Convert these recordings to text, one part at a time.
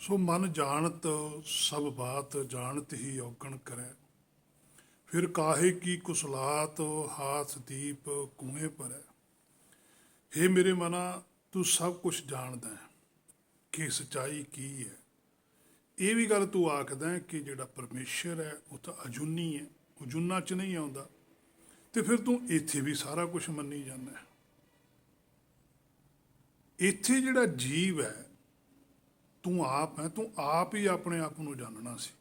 सो मन जानत सब बात जानत ही औगण करे। फिर काहे की कुसलात हाथ दीप कुएं पर है। हे मेरे मना, तू सब कुछ जानदा है कि सच्चाई की है। ਇਹ ਵੀ ਗੱਲ ਤੂੰ ਆਖਦਾ ਹੈ ਕਿ ਜਿਹੜਾ ਪਰਮੇਸ਼ਰ ਹੈ ਉਹ ਤਾਂ ਅਜੂਨੀ ਹੈ, ਉਹ ਜੂਨਾਂ 'ਚ ਨਹੀਂ ਆਉਂਦਾ, ਤੇ ਫਿਰ ਤੂੰ ਇੱਥੇ ਵੀ ਸਾਰਾ ਕੁਝ ਮੰਨੀ ਜਾਂਦਾ ਹੈ। ਇੱਥੇ ਜਿਹੜਾ ਜੀਵ ਹੈ ਤੂੰ ਆਪ ਹੈ, ਤੂੰ ਆਪ ਹੀ ਆਪਣੇ ਆਪ ਨੂੰ ਜਾਣਨਾ ਸੀ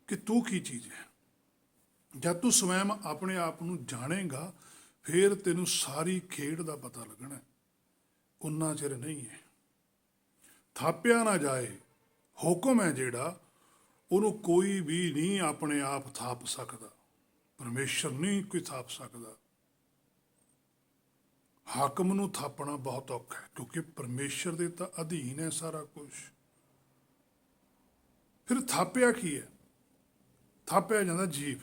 ਕਿ ਤੂੰ ਕੀ ਚੀਜ਼ ਹੈ। ਜਦ ਤੂੰ ਸਵੈਮ ਆਪਣੇ ਆਪ ਨੂੰ ਜਾਣੇਗਾ ਫਿਰ ਤੈਨੂੰ ਸਾਰੀ ਖੇਡ ਦਾ ਪਤਾ ਲੱਗਣਾ। ਉਨਾ ਚਿਰ ਨਹੀਂ ਹੈ। ਥਾਪਿਆ ਨਾ ਜਾਏ ਹੁਕਮ ਹੈ ਜਿਹੜਾ, ਉਹਨੂੰ ਕੋਈ ਵੀ ਨਹੀਂ ਆਪਣੇ ਆਪ ਥਾਪ ਸਕਦਾ। ਪਰਮੇਸ਼ਰ ਨਹੀਂ ਕੋਈ ਥਾਪ ਸਕਦਾ। ਹਾਕਮ ਨੂੰ ਥਾਪਣਾ ਬਹੁਤ ਔਖਾ ਹੈ ਕਿਉਂਕਿ ਪਰਮੇਸ਼ਰ ਦੇ ਤਾਂ ਅਧੀਨ ਹੈ ਸਾਰਾ ਕੁਝ। ਫਿਰ ਥਾਪਿਆ ਕੀ ਹੈ? ਥਾਪਿਆ ਜਾਂਦਾ ਜੀਵ।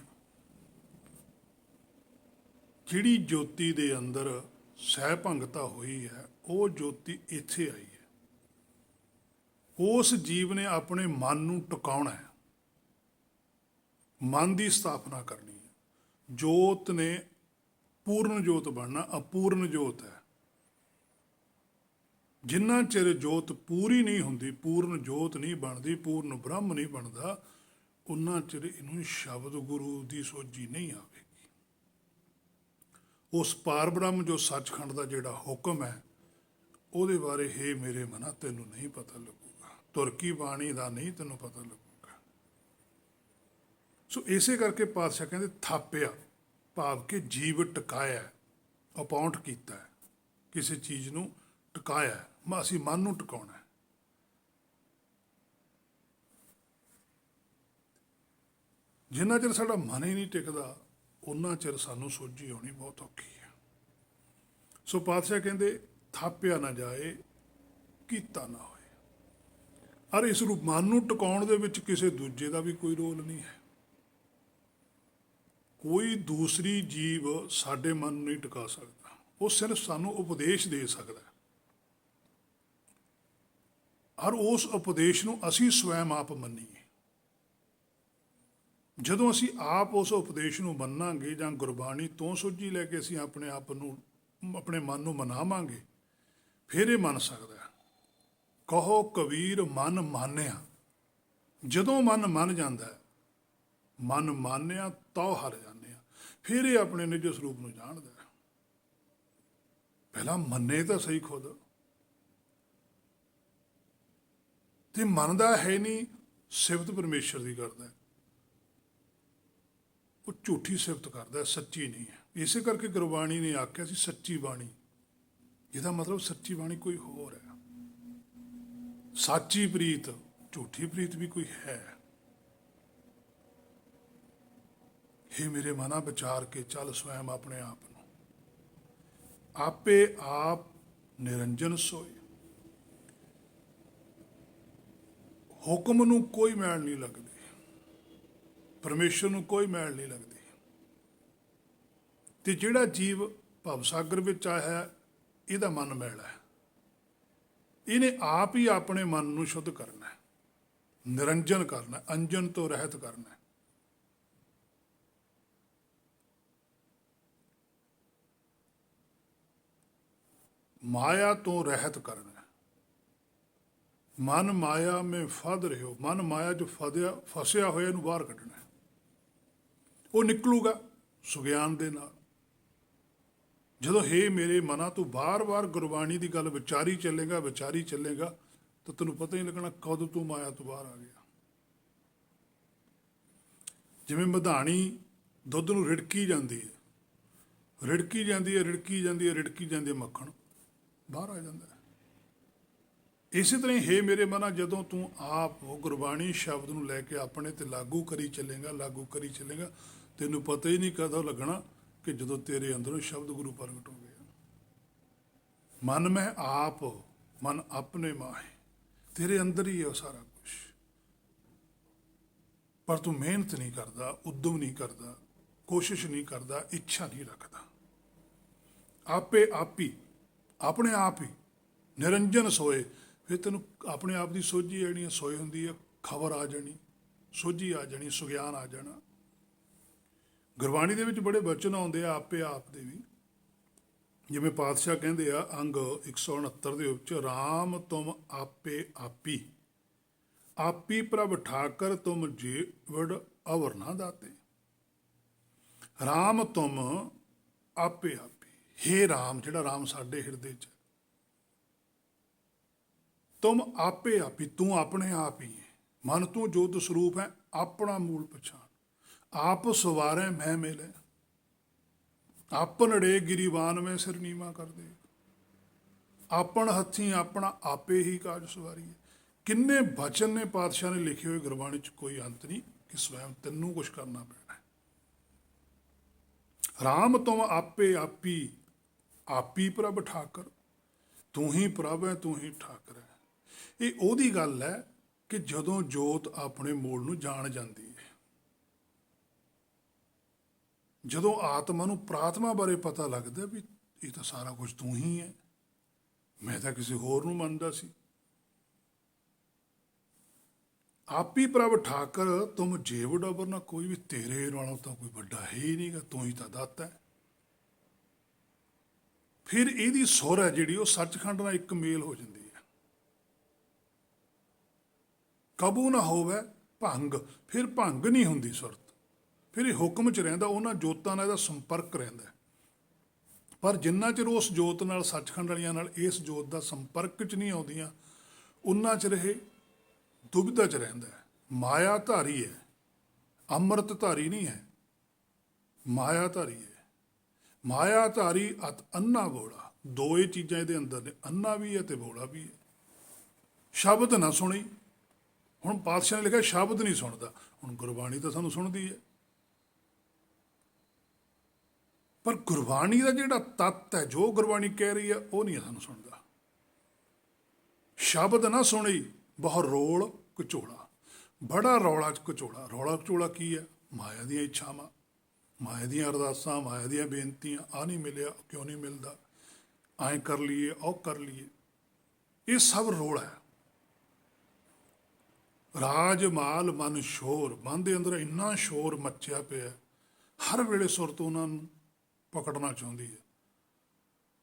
ਜਿਹੜੀ ਜੋਤੀ ਦੇ ਅੰਦਰ ਸਹਿ ਭੰਗਤਾ ਹੋਈ ਹੈ ਉਹ ਜੋਤੀ ਇੱਥੇ ਆਈ ਹੈ। ਉਸ ਜੀਵ ਨੇ ਆਪਣੇ ਮਨ ਨੂੰ ਟਿਕਾਉਣਾ ਹੈ, ਮਨ ਦੀ ਸਥਾਪਨਾ ਕਰਨੀ ਹੈ। ਜੋਤ ਨੇ ਪੂਰਨ ਜੋਤ ਬਣਨਾ, ਅਪੂਰਨ ਜੋਤ ਹੈ। ਜਿੰਨਾ ਚਿਰ ਜੋਤ ਪੂਰੀ ਨਹੀਂ ਹੁੰਦੀ, ਪੂਰਨ ਜੋਤ ਨਹੀਂ ਬਣਦੀ, ਪੂਰਨ ਬ੍ਰਹਮ ਨਹੀਂ ਬਣਦਾ, ਉਨਾ ਚਿਰ ਇਹਨੂੰ ਸ਼ਬਦ ਗੁਰੂ ਦੀ ਸੋਝੀ ਨਹੀਂ ਆਵੇਗੀ। ਉਸ ਪਾਰ ਬ੍ਰਹਮ ਜੋ ਸੱਚਖੰਡ ਦਾ ਜਿਹੜਾ ਹੁਕਮ ਹੈ ਉਹਦੇ ਬਾਰੇ ਹੇ ਮੇਰੇ ਮਨਾ ਤੈਨੂੰ ਨਹੀਂ ਪਤਾ ਲੱਗੂਗਾ। ਤੁਰਕੀ ਬਾਣੀ ਦਾ ਨਹੀਂ ਤੈਨੂੰ ਪਤਾ ਲੱਗੂਗਾ। ਸੋ ਇਸੇ ਕਰਕੇ ਪਾਤਸ਼ਾਹ ਕਹਿੰਦੇ ਥਾਪਿਆ, ਭਾਵ ਕਿ ਜੀਵ ਟਿਕਾਇਆ, ਅਪਾਉਂਟ ਕੀਤਾ ਹੈ, ਕਿਸੇ ਚੀਜ਼ ਨੂੰ ਟਿਕਾਇਆ। ਅਸੀਂ ਮਨ ਨੂੰ ਟਿਕਾਉਣਾ ਹੈ। ਜਿੰਨਾ ਚਿਰ ਸਾਡਾ ਮਨ ਹੀ ਨਹੀਂ ਟਿਕਦਾ ਉਨਾ ਚਿਰ ਸਾਨੂੰ ਸੋਝੀ ਆਉਣੀ ਬਹੁਤ ਔਖੀ ਹੈ। ਸੋ ਪਾਤਸ਼ਾਹ ਕਹਿੰਦੇ ਥਾਪਿਆ ਨਾ ਜਾਏ, ਕੀਤਾ ਨਾ ਹੋਏ। ਔਰ ਇਸ ਨੂੰ ਮਨ ਨੂੰ ਟਿਕਾਉਣ ਦੇ ਵਿੱਚ ਕਿਸੇ ਦੂਜੇ ਦਾ ਵੀ ਕੋਈ ਰੋਲ ਨਹੀਂ ਹੈ। ਕੋਈ ਦੂਸਰੀ ਜੀਵ ਸਾਡੇ ਮਨ ਨੂੰ ਨਹੀਂ ਟਿਕਾ ਸਕਦਾ। ਉਹ ਸਿਰਫ ਸਾਨੂੰ ਉਪਦੇਸ਼ ਦੇ ਸਕਦਾ ਹੈ। ਔਰ ਉਸ ਉਪਦੇਸ਼ ਨੂੰ ਅਸੀਂ ਸਵੈਮ ਆਪ ਮੰਨੀਏ। ਜਦੋਂ ਅਸੀਂ ਆਪ ਉਸ ਉਪਦੇਸ਼ ਨੂੰ ਮੰਨਾਂਗੇ ਜਾਂ ਗੁਰਬਾਣੀ ਤੋਂ ਸੋਝੀ ਲੈ ਕੇ ਅਸੀਂ ਆਪਣੇ ਆਪ ਨੂੰ, ਆਪਣੇ ਮਨ ਨੂੰ ਮਨਾਵਾਂਗੇ, ਫਿਰ ਇਹ ਮੰਨ ਸਕਦਾ ਹੈ। ਕਹੋ ਕਬੀਰ ਮਨ ਮਾਨਿਆ। ਜਦੋਂ ਮਨ ਮੰਨ ਜਾਂਦਾ ਹੈ, ਮਨ ਮਾਨਿਆ ਤਉ ਹਰ ਜਾਂਦੇ ਆ, ਫਿਰ ਇਹ ਆਪਣੇ ਨਿਜ ਸਰੂਪ ਨੂੰ ਜਾਣਦਾ ਹੈ। ਪਹਿਲਾਂ ਮੰਨੇ ਤਾਂ ਸਹੀ ਖੁਦ, ਤੇ ਮੰਨਦਾ ਹੈ ਨਹੀਂ, ਸਿਫਤ ਪਰਮੇਸ਼ਰ ਦੀ ਕਰਦਾ, ਉਹ ਝੂਠੀ ਸਿਫਤ ਕਰਦਾ, ਸੱਚੀ ਨਹੀਂ ਹੈ। ਇਸੇ ਕਰਕੇ ਗੁਰਬਾਣੀ ਨੇ ਆਖਿਆ ਸੀ ਸੱਚੀ ਬਾਣੀ। ਇਹਦਾ ਮਤਲਬ ਸੱਚੀ ਬਾਣੀ ਕੋਈ ਹੋਰ ਹੈ। ਸਾਚੀ ਪ੍ਰੀਤ, ਝੂਠੀ ਪ੍ਰੀਤ ਵੀ ਕੋਈ ਹੈ। हे ਮੇਰੇ ਮਨਾ ਵਿਚਾਰ ਕੇ ਚੱਲ ਸਵੈਮ ਆਪਣੇ ਆਪ ਨੂੰ। ਆਪੇ ਆਪ ਨਿਰੰਜਨ ਸੋਏ। ਹੁਕਮ ਨੂੰ ਕੋਈ ਮੈਲ ਨਹੀਂ ਲੱਗਦੀ, ਪਰਮੇਸ਼ਰ ਨੂੰ ਕੋਈ ਮੈਲ ਨਹੀਂ ਲੱਗਦੀ। ਤੇ ਜਿਹੜਾ ਜੀਵ ਭਵਸਾਗਰ ਵਿੱਚ ਆਇਆ ਇਹਦਾ ਮਨ ਮੈਲਾ ਹੈ। ਇਹਨੇ ਆਪ ਹੀ ਆਪਣੇ ਮਨ ਨੂੰ ਸ਼ੁੱਧ ਕਰਨਾ ਹੈ, ਨਿਰੰਜਨ ਕਰਨਾ, ਅੰਜਨ ਤੋਂ ਰਹਿਤ ਕਰਨਾ ਹੈ। ਮਾਇਆ ਤੋਂ ਰਹਿਤ ਕਰਨਾ ਹੈ। ਮਨ ਮਾਇਆ ਮੇ ਫਦ ਰਿਹੋ। ਮਨ ਮਾਇਆ 'ਚ ਫਸਿਆ ਹੋਇਆ ਨੂੰ ਬਾਹਰ ਕੱਢਣਾ ਹੈ। ਉਹ ਨਿਕਲੂਗਾ ਸੁਗਿਆਨ ਦੇ ਨਾਲ। ਜਦੋਂ ਹੇ ਮੇਰੇ ਮਨਾ ਤੂੰ ਬਾਰ-ਬਾਰ ਗੁਰਬਾਣੀ ਦੀ ਗੱਲ ਵਿਚਾਰੀ ਚੱਲੇਗਾ ਤਾਂ ਤੈਨੂੰ ਪਤਾ ਹੀ ਲੱਗਣਾ ਕਦੋਂ ਤੂੰ ਮਾਇਆ ਤੋਂ ਬਾਹਰ ਆ ਗਿਆ। ਜਿਵੇਂ ਮਧਾਣੀ ਦੁੱਧ ਨੂੰ ਰਿੜਕੀ ਜਾਂਦੀ ਹੈ, ਰਿੜਕੀ ਜਾਂਦੀ ਹੈ, ਮੱਖਣ ਬਾਹਰ ਆ ਜਾਂਦਾ ਹੈ। ਇਸੇ ਤਰ੍ਹਾਂ ਹੇ ਮੇਰੇ ਮਨਾ ਜਦੋਂ ਤੂੰ ਆਪ ਗੁਰਬਾਣੀ ਸ਼ਬਦ ਨੂੰ ਲੈ ਕੇ ਆਪਣੇ ਤੇ ਲਾਗੂ ਕਰੀ ਚੱਲੇਗਾ, ਤੈਨੂੰ ਪਤਾ ਹੀ ਨਹੀਂ ਕਦੋਂ ਲੱਗਣਾ ਕਿ ਜਦੋਂ ਤੇਰੇ ਅੰਦਰੋਂ ਸ਼ਬਦ ਗੁਰੂ ਪ੍ਰਗਟ ਹੋ ਗਿਆ। ਮਨ ਮੈਂ ਆਪ, ਮਨ ਆਪਣੇ ਮਾਹੇ, ਤੇਰੇ ਅੰਦਰ ਹੀ ਹੈ ਸਾਰਾ ਕੁਝ। ਪਰ ਤੂੰ ਮਿਹਨਤ ਨਹੀਂ ਕਰਦਾ, ਉਦਮ ਨਹੀਂ ਕਰਦਾ, ਕੋਸ਼ਿਸ਼ ਨਹੀਂ ਕਰਦਾ, ਇੱਛਾ ਨਹੀਂ ਰੱਖਦਾ। ਆਪੇ ਆਪੀ, ਆਪਣੇ ਆਪ ਹੀ ਨਿਰੰਜਨ ਸੋਏ, ਫਿਰ ਤੈਨੂੰ ਆਪਣੇ ਆਪ ਦੀ ਸੋਝੀ ਆ ਜਿਹੜੀ ਸੋਏ ਹੁੰਦੀ ਹੈ, ਖਬਰ ਆ ਜਾਣੀ, ਸੋਝੀ ਆ ਜਾਣੀ, ਸੁਗਿਆਨ ਆ ਜਾਣਾ। ਗੁਰਬਾਣੀ ਦੇ ਵਿੱਚ ਬੜੇ ਬਚਨ ਆਉਂਦੇ ਆ ਆਪੇ ਆਪ ਦੇ ਵੀ, ਜਿਵੇਂ ਪਾਤਸ਼ਾਹ ਕਹਿੰਦੇ ਆ ਅੰਗ 169 ਦੇ ਵਿੱਚ, ਰਾਮ ਤੁਮ ਆਪੇ ਆਪੀ, ਆਪੀ ਪ੍ਰਭ ਠਾਕਰ ਤੁਮ ਜੀਵੜ ਅਵਰ ਨਾ ਦਾਤੇ। ਰਾਮ ਤੁਮ ਆਪੇ ਆਪੀ, ਹੇ ਰਾਮ, ਜਿਹੜਾ ਰਾਮ ਸਾਡੇ ਹਿਰਦੇ 'ਚ, ਤੁਮ ਆਪੇ ਆਪੀ, ਤੂੰ ਆਪਣੇ ਆਪ ਹੀ ਹੈ, ਮਨ ਤੂੰ ਜੋਤ ਸਰੂਪ ਹੈ, ਆਪਣਾ ਮੂਲ ਪਛਾਣ, ਆਪ ਸਵਾਰੈ ਮੈਂ ਮਿਲੇ, ਆਪਨੜੇ ਗਿਰੀਵਾਨ ਮੈਂ ਸਿਰ ਨੀਵਾਂ ਕਰ ਦੇ, ਆਪਣ ਹੱਥੀਂ ਆਪਣਾ ਆਪੇ ਹੀ ਕਾਜ ਸਵਾਰੀ ਹੈ। ਕਿੰਨੇ ਬਚਨ ਨੇ ਪਾਤਸ਼ਾਹ ਨੇ ਲਿਖੇ ਹੋਏ ਗੁਰਬਾਣੀ 'ਚ, ਕੋਈ ਅੰਤ ਨਹੀਂ, ਕਿ ਸਵੈਮ ਤੈਨੂੰ ਕੁਛ ਕਰਨਾ ਪੈਣਾ ਹੈ। ਰਾਮ ਤੁਮ ਆਪੇ ਆਪੀ, ਆਪੀ ਪ੍ਰਭ ਠਾਕਰ, ਤੂੰ ਹੀ ਪ੍ਰਭ ਹੈ, ਤੂੰ ਹੀ ਠਾਕਰ ਹੈ। ਇਹ ਉਹਦੀ ਗੱਲ ਹੈ ਕਿ ਜਦੋਂ ਜੋਤ ਆਪਣੇ ਮੂਲ ਨੂੰ ਜਾਣ ਜਾਂਦੀ ਹੈ, ਜਦੋਂ ਆਤਮਾ ਨੂੰ ਪ੍ਰਾਤਮਾ ਬਾਰੇ ਪਤਾ ਲੱਗਦਾ ਵੀ ਇਹ ਤਾਂ ਸਾਰਾ ਕੁਝ ਤੂੰ ਹੀ ਹੈ, ਮੈਂ ਤਾਂ ਕਿਸੇ ਹੋਰ ਨੂੰ ਮੰਨਦਾ ਸੀ। ਆਪੀ ਪ੍ਰਭ ਠਾਕਰ ਤੁਮ ਜੀਵ ਡਬਰ ਨਾ, ਕੋਈ ਵੀ ਤੇਰੇ ਨਾਲੋਂ ਤਾਂ ਕੋਈ ਵੱਡਾ ਹੈ ਹੀ ਨਹੀਂਗਾ, ਤੂੰ ਹੀ ਤਾਂ ਦਾਤਾ ਹੈ। ਫਿਰ ਇਹਦੀ ਸੁਰ ਹੈ ਜਿਹੜੀ, ਉਹ ਸੱਚਖੰਡ ਨਾਲ ਇੱਕ ਮੇਲ ਹੋ ਜਾਂਦੀ ਹੈ। ਕਬੂ ਨਾ ਹੋਵੇ ਭੰਗ, ਫਿਰ ਭੰਗ ਨਹੀਂ ਹੁੰਦੀ ਸੁਰਤ, ਫਿਰ ਇਹ ਹੁਕਮ 'ਚ ਰਹਿੰਦਾ, ਉਹਨਾਂ ਜੋਤਾਂ ਨਾਲ ਇਹਦਾ ਸੰਪਰਕ ਰਹਿੰਦਾ। ਪਰ ਜਿੰਨਾ ਚਿਰ ਉਸ ਜੋਤ ਨਾਲ, ਸੱਚਖੰਡ ਵਾਲੀਆਂ ਨਾਲ ਇਸ ਜੋਤ ਦਾ ਸੰਪਰਕ 'ਚ ਨਹੀਂ ਆਉਂਦੀਆਂ, ਉਹਨਾਂ ਚਿਰ ਇਹ ਦੁਬਿਧਾ 'ਚ ਰਹਿੰਦਾ ਹੈ। ਮਾਇਆ ਧਾਰੀ ਹੈ, ਅੰਮ੍ਰਿਤ ਧਾਰੀ ਨਹੀਂ ਹੈ, ਮਾਇਆ ਧਾਰੀ ਹੈ। ਮਾਇਆ ਧਾਰੀ ਅਤ ਅੰਨਾ ਬੋਲਾ, ਦੋ ਹੀ ਚੀਜ਼ਾਂ ਇਹਦੇ ਅੰਦਰ ਨੇ, ਅੰਨਾ ਵੀ ਹੈ ਤੇ ਬੋਲਾ ਵੀ ਹੈ। ਸ਼ਬਦ ਨਾ ਸੁਣੀ, ਹੁਣ ਪਾਤਸ਼ਾਹ ਨੇ ਲਿਖਿਆ ਸ਼ਬਦ ਨਹੀਂ ਸੁਣਦਾ, ਹੁਣ ਗੁਰਬਾਣੀ ਤਾਂ ਸਾਨੂੰ ਸੁਣਦੀ ਹੈ, ਪਰ ਗੁਰਬਾਣੀ ਦਾ ਜਿਹੜਾ ਤੱਤ ਹੈ, ਜੋ ਗੁਰਬਾਣੀ ਕਹਿ ਰਹੀ ਹੈ, ਉਹ ਨਹੀਂ ਸਾਨੂੰ ਸੁਣਦਾ। ਸ਼ਬਦ ਨਾ ਸੁਣੀ ਬਹੁ ਰੋਲ ਕਚੋਲਾ, ਬੜਾ ਰੌਲਾ ਕਚੋਲਾ। ਰੌਲਾ ਕਚੋਲਾ ਕੀ ਹੈ? ਮਾਇਆ ਦੀਆਂ ਇੱਛਾਵਾਂ, ਮਾਇਆ ਦੀਆਂ ਅਰਦਾਸਾਂ, ਮਾਇਆ ਦੀਆਂ ਬੇਨਤੀਆਂ, ਆ ਨਹੀਂ ਮਿਲਿਆ, ਕਿਉਂ ਨਹੀਂ ਮਿਲਦਾ, ਐਂ ਕਰ ਲਈਏ, ਉਹ ਕਰ ਲਈਏ, ਇਹ ਸਭ ਰੋਲਾ ਹੈ। ਰਾਜ ਮਾਲ ਮਨ ਸ਼ੋਰ, ਮਨ ਦੇ ਅੰਦਰ ਇੰਨਾ ਸ਼ੋਰ ਮੱਚਿਆ ਪਿਆ, ਹਰ ਵੇਲੇ ਸੁਰਤ ਉਹਨਾਂ ਨੂੰ ਪਕੜਨਾ ਚਾਹੁੰਦੀ ਹੈ,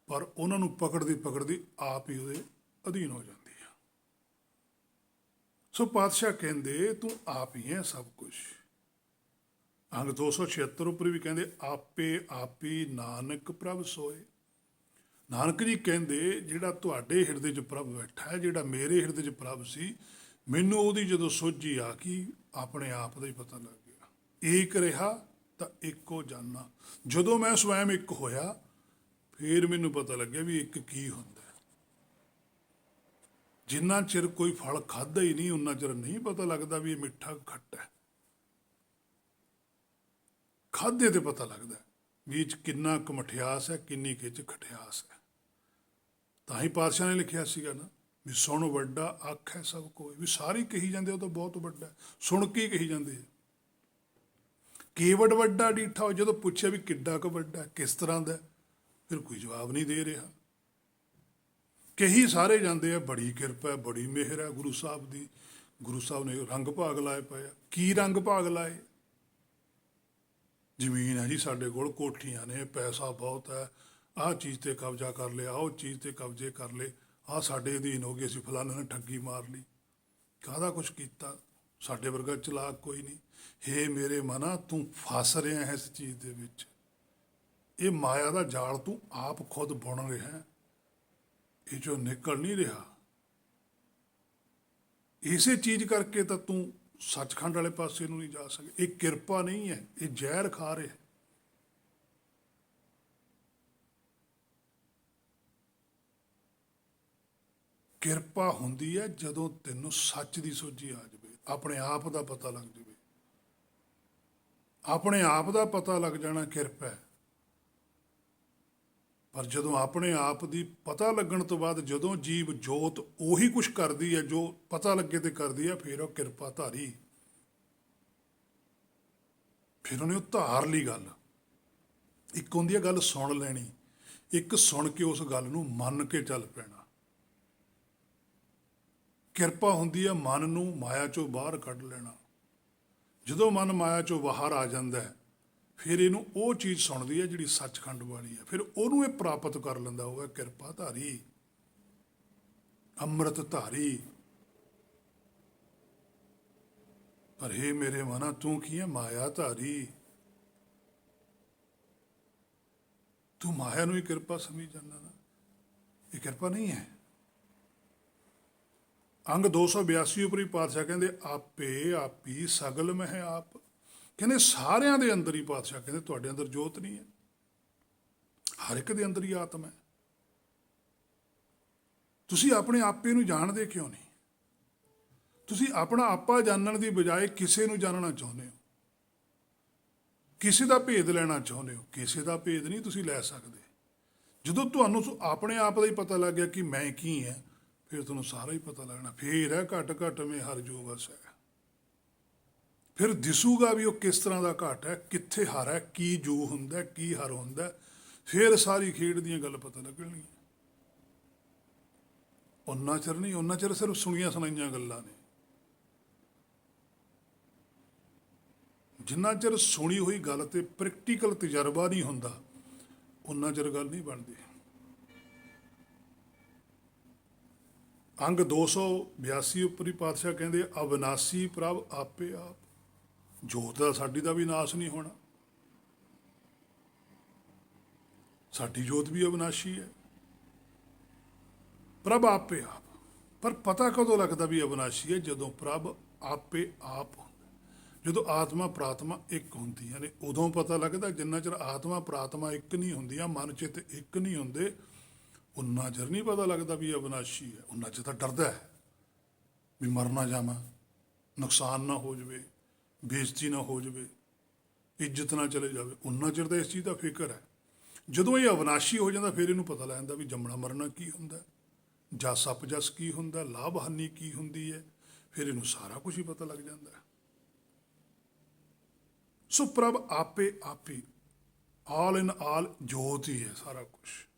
ਪਰ ਉਹਨਾਂ ਨੂੰ ਪਕੜਦੀ ਆਪ ਹੀ ਉਹਦੇ ਅਧੀਨ ਹੋ ਜਾਂਦੀ ਹੈ। ਸੋ ਪਾਤਸ਼ਾਹ ਕਹਿੰਦੇ ਤੂੰ ਆਪ ਹੀ ਹੈ ਸਭ ਕੁਛ। ਅੰਗ 276 ਉੱਪਰ ਵੀ ਕਹਿੰਦੇ ਆਪੇ ਆਪੀ ਨਾਨਕ ਪ੍ਰਭ ਸੋਏ। ਨਾਨਕ ਜੀ ਕਹਿੰਦੇ ਜਿਹੜਾ ਤੁਹਾਡੇ ਹਿਰਦੇ 'ਚ ਪ੍ਰਭ ਬੈਠਾ ਹੈ, ਜਿਹੜਾ ਮੇਰੇ ਹਿਰਦੇ 'ਚ ਪ੍ਰਭ ਸੀ, ਮੈਨੂੰ ਉਹਦੀ ਜਦੋਂ ਸੋਝੀ ਆ ਗਈ, ਆਪਣੇ ਆਪ ਦਾ ਹੀ ਪਤਾ ਲੱਗ ਗਿਆ। ਏਕ ਰਿਹਾ ਤਾਂ ਇੱਕੋ ਜਾਨਾ, ਜਦੋਂ ਮੈਂ ਸਵੈਮ ਇੱਕ ਹੋਇਆ, ਫਿਰ ਮੈਨੂੰ ਪਤਾ ਲੱਗਿਆ ਵੀ ਇੱਕ ਕੀ ਹੁੰਦਾ। ਜਿੰਨਾ ਚਿਰ ਕੋਈ ਫਲ ਖਾਧਾ ਹੀ ਨਹੀਂ, ਉਨਾ ਚਿਰ ਨਹੀਂ ਪਤਾ ਲੱਗਦਾ ਵੀ ਇਹ ਮਿੱਠਾ ਖੱਟਾ ਹੈ। ਖਾਧੇ ਤੇ ਪਤਾ ਲੱਗਦਾ ਵੀ ਇਹ 'ਚ ਕਿੰਨਾ ਕੁ ਮਠਿਆਸ ਹੈ, ਕਿੰਨੀ ਕੁ 'ਚ ਖਟਿਆਸ ਹੈ। ਤਾਂ ਹੀ ਪਾਤਸ਼ਾਹ ਨੇ ਲਿਖਿਆ ਸੀਗਾ ਨਾ ਵੀ ਸੁਣ ਵੱਡਾ ਆਖੈ ਸਭ ਕੋਈ, ਵੀ ਸਾਰੀ ਕਹੀ ਜਾਂਦੇ ਉਹ ਤਾਂ ਬਹੁਤ ਵੱਡਾ, ਸੁਣ ਕੇ ਕਹੀ ਜਾਂਦੇ ਆ। ਕੇਵਡ ਵੱਡਾ ਡੀਠਾ, ਜਦੋਂ ਪੁੱਛਿਆ ਵੀ ਕਿੱਡਾ ਕੁ ਵੱਡਾ, ਕਿਸ ਤਰ੍ਹਾਂ ਦਾ, ਫਿਰ ਕੋਈ ਜਵਾਬ ਨਹੀਂ ਦੇ ਰਿਹਾ। ਕਹੀ ਸਾਰੇ ਜਾਂਦੇ ਆ ਬੜੀ ਕਿਰਪਾ ਹੈ, ਬੜੀ ਮਿਹਰ ਹੈ ਗੁਰੂ ਸਾਹਿਬ ਦੀ, ਗੁਰੂ ਸਾਹਿਬ ਨੇ ਰੰਗ ਭਾਗ ਲਾਏ ਪਏ ਆ। ਕੀ ਰੰਗ ਭਾਗ ਲਾਏ? ਜ਼ਮੀਨ ਹੈ ਜੀ ਸਾਡੇ ਕੋਲ, ਕੋਠੀਆਂ ਨੇ, ਪੈਸਾ ਬਹੁਤ ਹੈ, ਆਹ ਚੀਜ਼ ਤੇ ਕਬਜ਼ਾ ਕਰ ਲਿਆ, ਉਹ ਚੀਜ਼ ਤੇ ਕਬਜ਼ੇ ਕਰ ਲਏ, ਆਹ ਸਾਡੇ ਅਧੀਨ ਹੋ ਗਏ, ਅਸੀਂ ਫਲਾਣੇ ਨੇ ਠੱਗੀ ਮਾਰ ਲਈ। ਕਾਹਦਾ ਕੁਛ ਕੀਤਾ? ਸਾਡੇ ਵਰਗਾ ਚਲਾਕ ਕੋਈ ਨਹੀਂ। ਹੇ ਮੇਰੇ ਮਨਾ, ਤੂੰ ਫਸ ਰਿਹਾ ਹੈ ਇਸ ਚੀਜ਼ ਦੇ ਵਿੱਚ, ਇਹ ਮਾਇਆ ਦਾ ਜਾਲ ਤੂੰ ਆਪ ਖੁਦ ਬੁਣ ਰਿਹਾ, ਇਹ ਜੋ ਨਿਕਲ ਨਹੀਂ ਰਿਹਾ। ਇਸੇ ਚੀਜ਼ ਕਰਕੇ ਤਾਂ ਤੂੰ ਸੱਚਖੰਡ ਵਾਲੇ ਪਾਸੇ ਨੂੰ ਨਹੀਂ ਜਾ ਸਕੇ। ਇਹ ਕਿਰਪਾ ਨਹੀਂ ਹੈ, ਇਹ ਜ਼ਹਿਰ ਖਾ ਰਿਹਾ। ਕਿਰਪਾ ਹੁੰਦੀ ਹੈ ਜਦੋਂ ਤੈਨੂੰ ਸੱਚ ਦੀ ਸੋਝੀ ਆ ਜਾਵੇ, ਆਪਣੇ ਆਪ ਦਾ ਪਤਾ ਲੱਗ ਜਾਵੇ। ਆਪਣੇ ਆਪ ਦਾ ਪਤਾ ਲੱਗ ਜਾਣਾ ਕਿਰਪਾ ਹੈ। ਪਰ ਜਦੋਂ ਆਪਣੇ ਆਪ ਦੀ ਪਤਾ ਲੱਗਣ ਤੋਂ ਬਾਅਦ, ਜਦੋਂ ਜੀਵ ਜੋਤ ਉਹੀ ਕੁਛ ਕਰਦੀ ਹੈ ਜੋ ਪਤਾ ਲੱਗੇ ਤੇ ਕਰਦੀ ਹੈ, ਫਿਰ ਉਹ ਕਿਰਪਾ ਧਾਰੀ। ਫਿਰ ਉਹਨੇ ਉਹ ਧਾਰ ਲਈ ਗੱਲ। ਇੱਕ ਹੁੰਦੀ ਹੈ ਗੱਲ ਸੁਣ ਲੈਣੀ, ਇੱਕ ਸੁਣ ਕੇ ਉਸ ਗੱਲ ਨੂੰ ਮੰਨ ਕੇ ਚੱਲ ਪੈਣਾ। ਕਿਰਪਾ ਹੁੰਦੀ ਹੈ ਮਨ ਨੂੰ ਮਾਇਆ ਚੋਂ ਬਾਹਰ ਕੱਢ ਲੈਣਾ। ਜਦੋਂ ਮਨ ਮਾਇਆ ਚੋਂ ਬਾਹਰ ਆ ਜਾਂਦਾ ਹੈ, ਫਿਰ ਇਹਨੂੰ ਉਹ ਚੀਜ਼ ਸੁਣਦੀ ਹੈ ਜਿਹੜੀ ਸੱਚਖੰਡ ਵਾਲੀ ਹੈ, ਫਿਰ ਉਹਨੂੰ ਇਹ ਪ੍ਰਾਪਤ ਕਰ ਲੈਂਦਾ। ਉਹ ਹੈ ਕਿਰਪਾ ਧਾਰੀ, ਅੰਮ੍ਰਿਤ ਧਾਰੀ। ਪਰ ਹੇ ਮੇਰੇ ਮਨਾ, ਤੂੰ ਕੀ ਹੈ? ਮਾਇਆ ਧਾਰੀ। ਤੂੰ ਮਾਇਆ ਨੂੰ ਹੀ ਕਿਰਪਾ ਸਮਝ ਜਾਂਦਾ ਨਾ, ਇਹ ਕਿਰਪਾ ਨਹੀਂ ਹੈ। ਅੰਗ 282 ਉਪਰੀ ਪਾਤਸ਼ਾਹ ਕਹਿੰਦੇ ਆਪੇ ਆਪੀ ਸਗਲ ਮਹਿ ਆਪ। ਕਹਿੰਦੇ ਸਾਰਿਆਂ ਦੇ ਅੰਦਰ ਹੀ ਪਾਤਸ਼ਾਹ ਕਹਿੰਦੇ ਤੁਹਾਡੇ ਅੰਦਰ ਜੋਤ ਨਹੀਂ ਹੈ, ਹਰ ਇੱਕ ਦੇ ਅੰਦਰ ਹੀ ਆਤਮਾ ਹੈ। ਤੁਸੀਂ ਆਪਣੇ ਆਪੇ ਨੂੰ ਜਾਣਦੇ ਕਿਉਂ ਨਹੀਂ? ਤੁਸੀਂ ਆਪਣਾ ਆਪਾ ਜਾਣਨ ਦੀ ਬਜਾਏ ਕਿਸੇ ਨੂੰ ਜਾਣਨਾ ਚਾਹੁੰਦੇ ਹੋ, ਕਿਸੇ ਦਾ ਭੇਦ ਲੈਣਾ ਚਾਹੁੰਦੇ ਹੋ। ਕਿਸੇ ਦਾ ਭੇਦ ਨਹੀਂ ਤੁਸੀਂ ਲੈ ਸਕਦੇ। ਜਦੋਂ ਤੁਹਾਨੂੰ ਆਪਣੇ ਆਪ ਦਾ ਹੀ ਪਤਾ ਲੱਗ ਗਿਆ ਕਿ ਮੈਂ ਕੀ ਹੈ, ਫਿਰ ਤੁਹਾਨੂੰ ਸਾਰਾ ਹੀ ਪਤਾ ਲੱਗਣਾ। ਫੇਰ ਹੈ ਘਟ ਘਟ ਮੇ ਹਰ ਜੋ ਵਸ ਹੈ। ਫਿਰ ਦਿਸੂਗਾ ਵੀ ਉਹ ਕਿਸ ਤਰ੍ਹਾਂ ਦਾ ਘਟ ਹੈ, ਕਿੱਥੇ ਹਰ ਹੈ, ਕੀ ਜੋ ਹੁੰਦਾ, ਕੀ ਹਰ ਹੁੰਦਾ। ਫਿਰ ਸਾਰੀ ਖੇਡ ਦੀਆਂ ਗੱਲ ਪਤਾ ਲੱਗਣਗੀਆਂ। ਉਹਨਾਂ ਚਿਰ ਨਹੀਂ, ਉਹਨਾਂ ਚਿਰ ਸਿਰਫ ਸੁਣੀਆਂ ਸੁਣਾਈਆਂ ਗੱਲਾਂ ਨੇ। ਜਿੰਨਾ ਚਿਰ ਸੁਣੀ ਹੋਈ ਗੱਲ ਤੇ ਪ੍ਰੈਕਟੀਕਲ ਤਜਰਬਾ ਨਹੀਂ ਹੁੰਦਾ, ਉਹਨਾਂ ਚਿਰ ਗੱਲ ਨਹੀਂ ਬਣਦੀ। ਅੰਗ 282 ਉੱਪਰੀ ਪਾਤਸ਼ਾਹ ਕਹਿੰਦੇ ਅਵਿਨਾਸੀ ਪ੍ਰਭ ਆਪੇ ਆਪ। ਜੋਤ ਦਾ ਸਾਡੀ ਦਾ ਵੀ ਨਾਸ ਨਹੀਂ ਹੋਣਾ, ਸਾਡੀ ਜੋਤ ਵੀ ਅਵਿਨਾਸ਼ੀ ਹੈ। ਪ੍ਰਭ ਆਪੇ ਆਪ। ਪਰ ਪਤਾ ਕਦੋਂ ਲੱਗਦਾ ਵੀ ਅਵਿਨਾਸ਼ੀ ਹੈ? ਜਦੋਂ ਪ੍ਰਭ ਆਪੇ ਆਪ ਹੁੰਦਾ, ਜਦੋਂ ਆਤਮਾ ਪ੍ਰਾਤਮਾ ਇੱਕ ਹੁੰਦੀਆਂ ਨੇ, ਉਦੋਂ ਪਤਾ ਲੱਗਦਾ। ਜਿੰਨਾ ਚਿਰ ਆਤਮਾ ਪ੍ਰਾਤਮਾ ਇੱਕ ਨਹੀਂ ਹੁੰਦੀਆਂ, ਮਨ ਚਿੱਤ ਇੱਕ ਨਹੀਂ ਹੁੰਦੇ, ਉਨਾ ਚਿਰ ਨਹੀਂ ਪਤਾ ਲੱਗਦਾ ਵੀ ਅਵਿਨਾਸ਼ੀ ਹੈ। ਉਨਾ ਚਿਰ ਤਾਂ ਡਰਦਾ ਹੈ ਵੀ ਮਰ ਨਾ ਜਾਵਾਂ, ਨੁਕਸਾਨ ਨਾ ਹੋ ਜਾਵੇ, ਬੇਇੱਜ਼ਤੀ ਨਾ ਹੋ ਜਾਵੇ, ਇੱਜ਼ਤ ਨਾ ਚਲੇ ਜਾਵੇ। ਉਨਾ ਚਿਰ ਤਾਂ ਇਸ ਚੀਜ਼ ਦਾ ਫਿਕਰ ਹੈ। ਜਦੋਂ ਇਹ ਅਵਿਨਾਸ਼ੀ ਹੋ ਜਾਂਦਾ, ਫਿਰ ਇਹਨੂੰ ਪਤਾ ਲੱਗ ਜਾਂਦਾ ਵੀ ਜੰਮਣਾ ਮਰਨਾ ਕੀ ਹੁੰਦਾ, ਜਸ ਅਪਜਸ ਕੀ ਹੁੰਦਾ, ਲਾਭ ਹਾਨੀ ਕੀ ਹੁੰਦੀ ਹੈ। ਫਿਰ ਇਹਨੂੰ ਸਾਰਾ ਕੁਝ ਹੀ ਪਤਾ ਲੱਗ ਜਾਂਦਾ ਹੈ। ਸੋ ਪ੍ਰਭ ਆਪੇ ਆਪੀ, ਆਲ ਇਨ ਆਲ ਜੋਤ ਹੀ ਹੈ ਸਾਰਾ ਕੁਝ।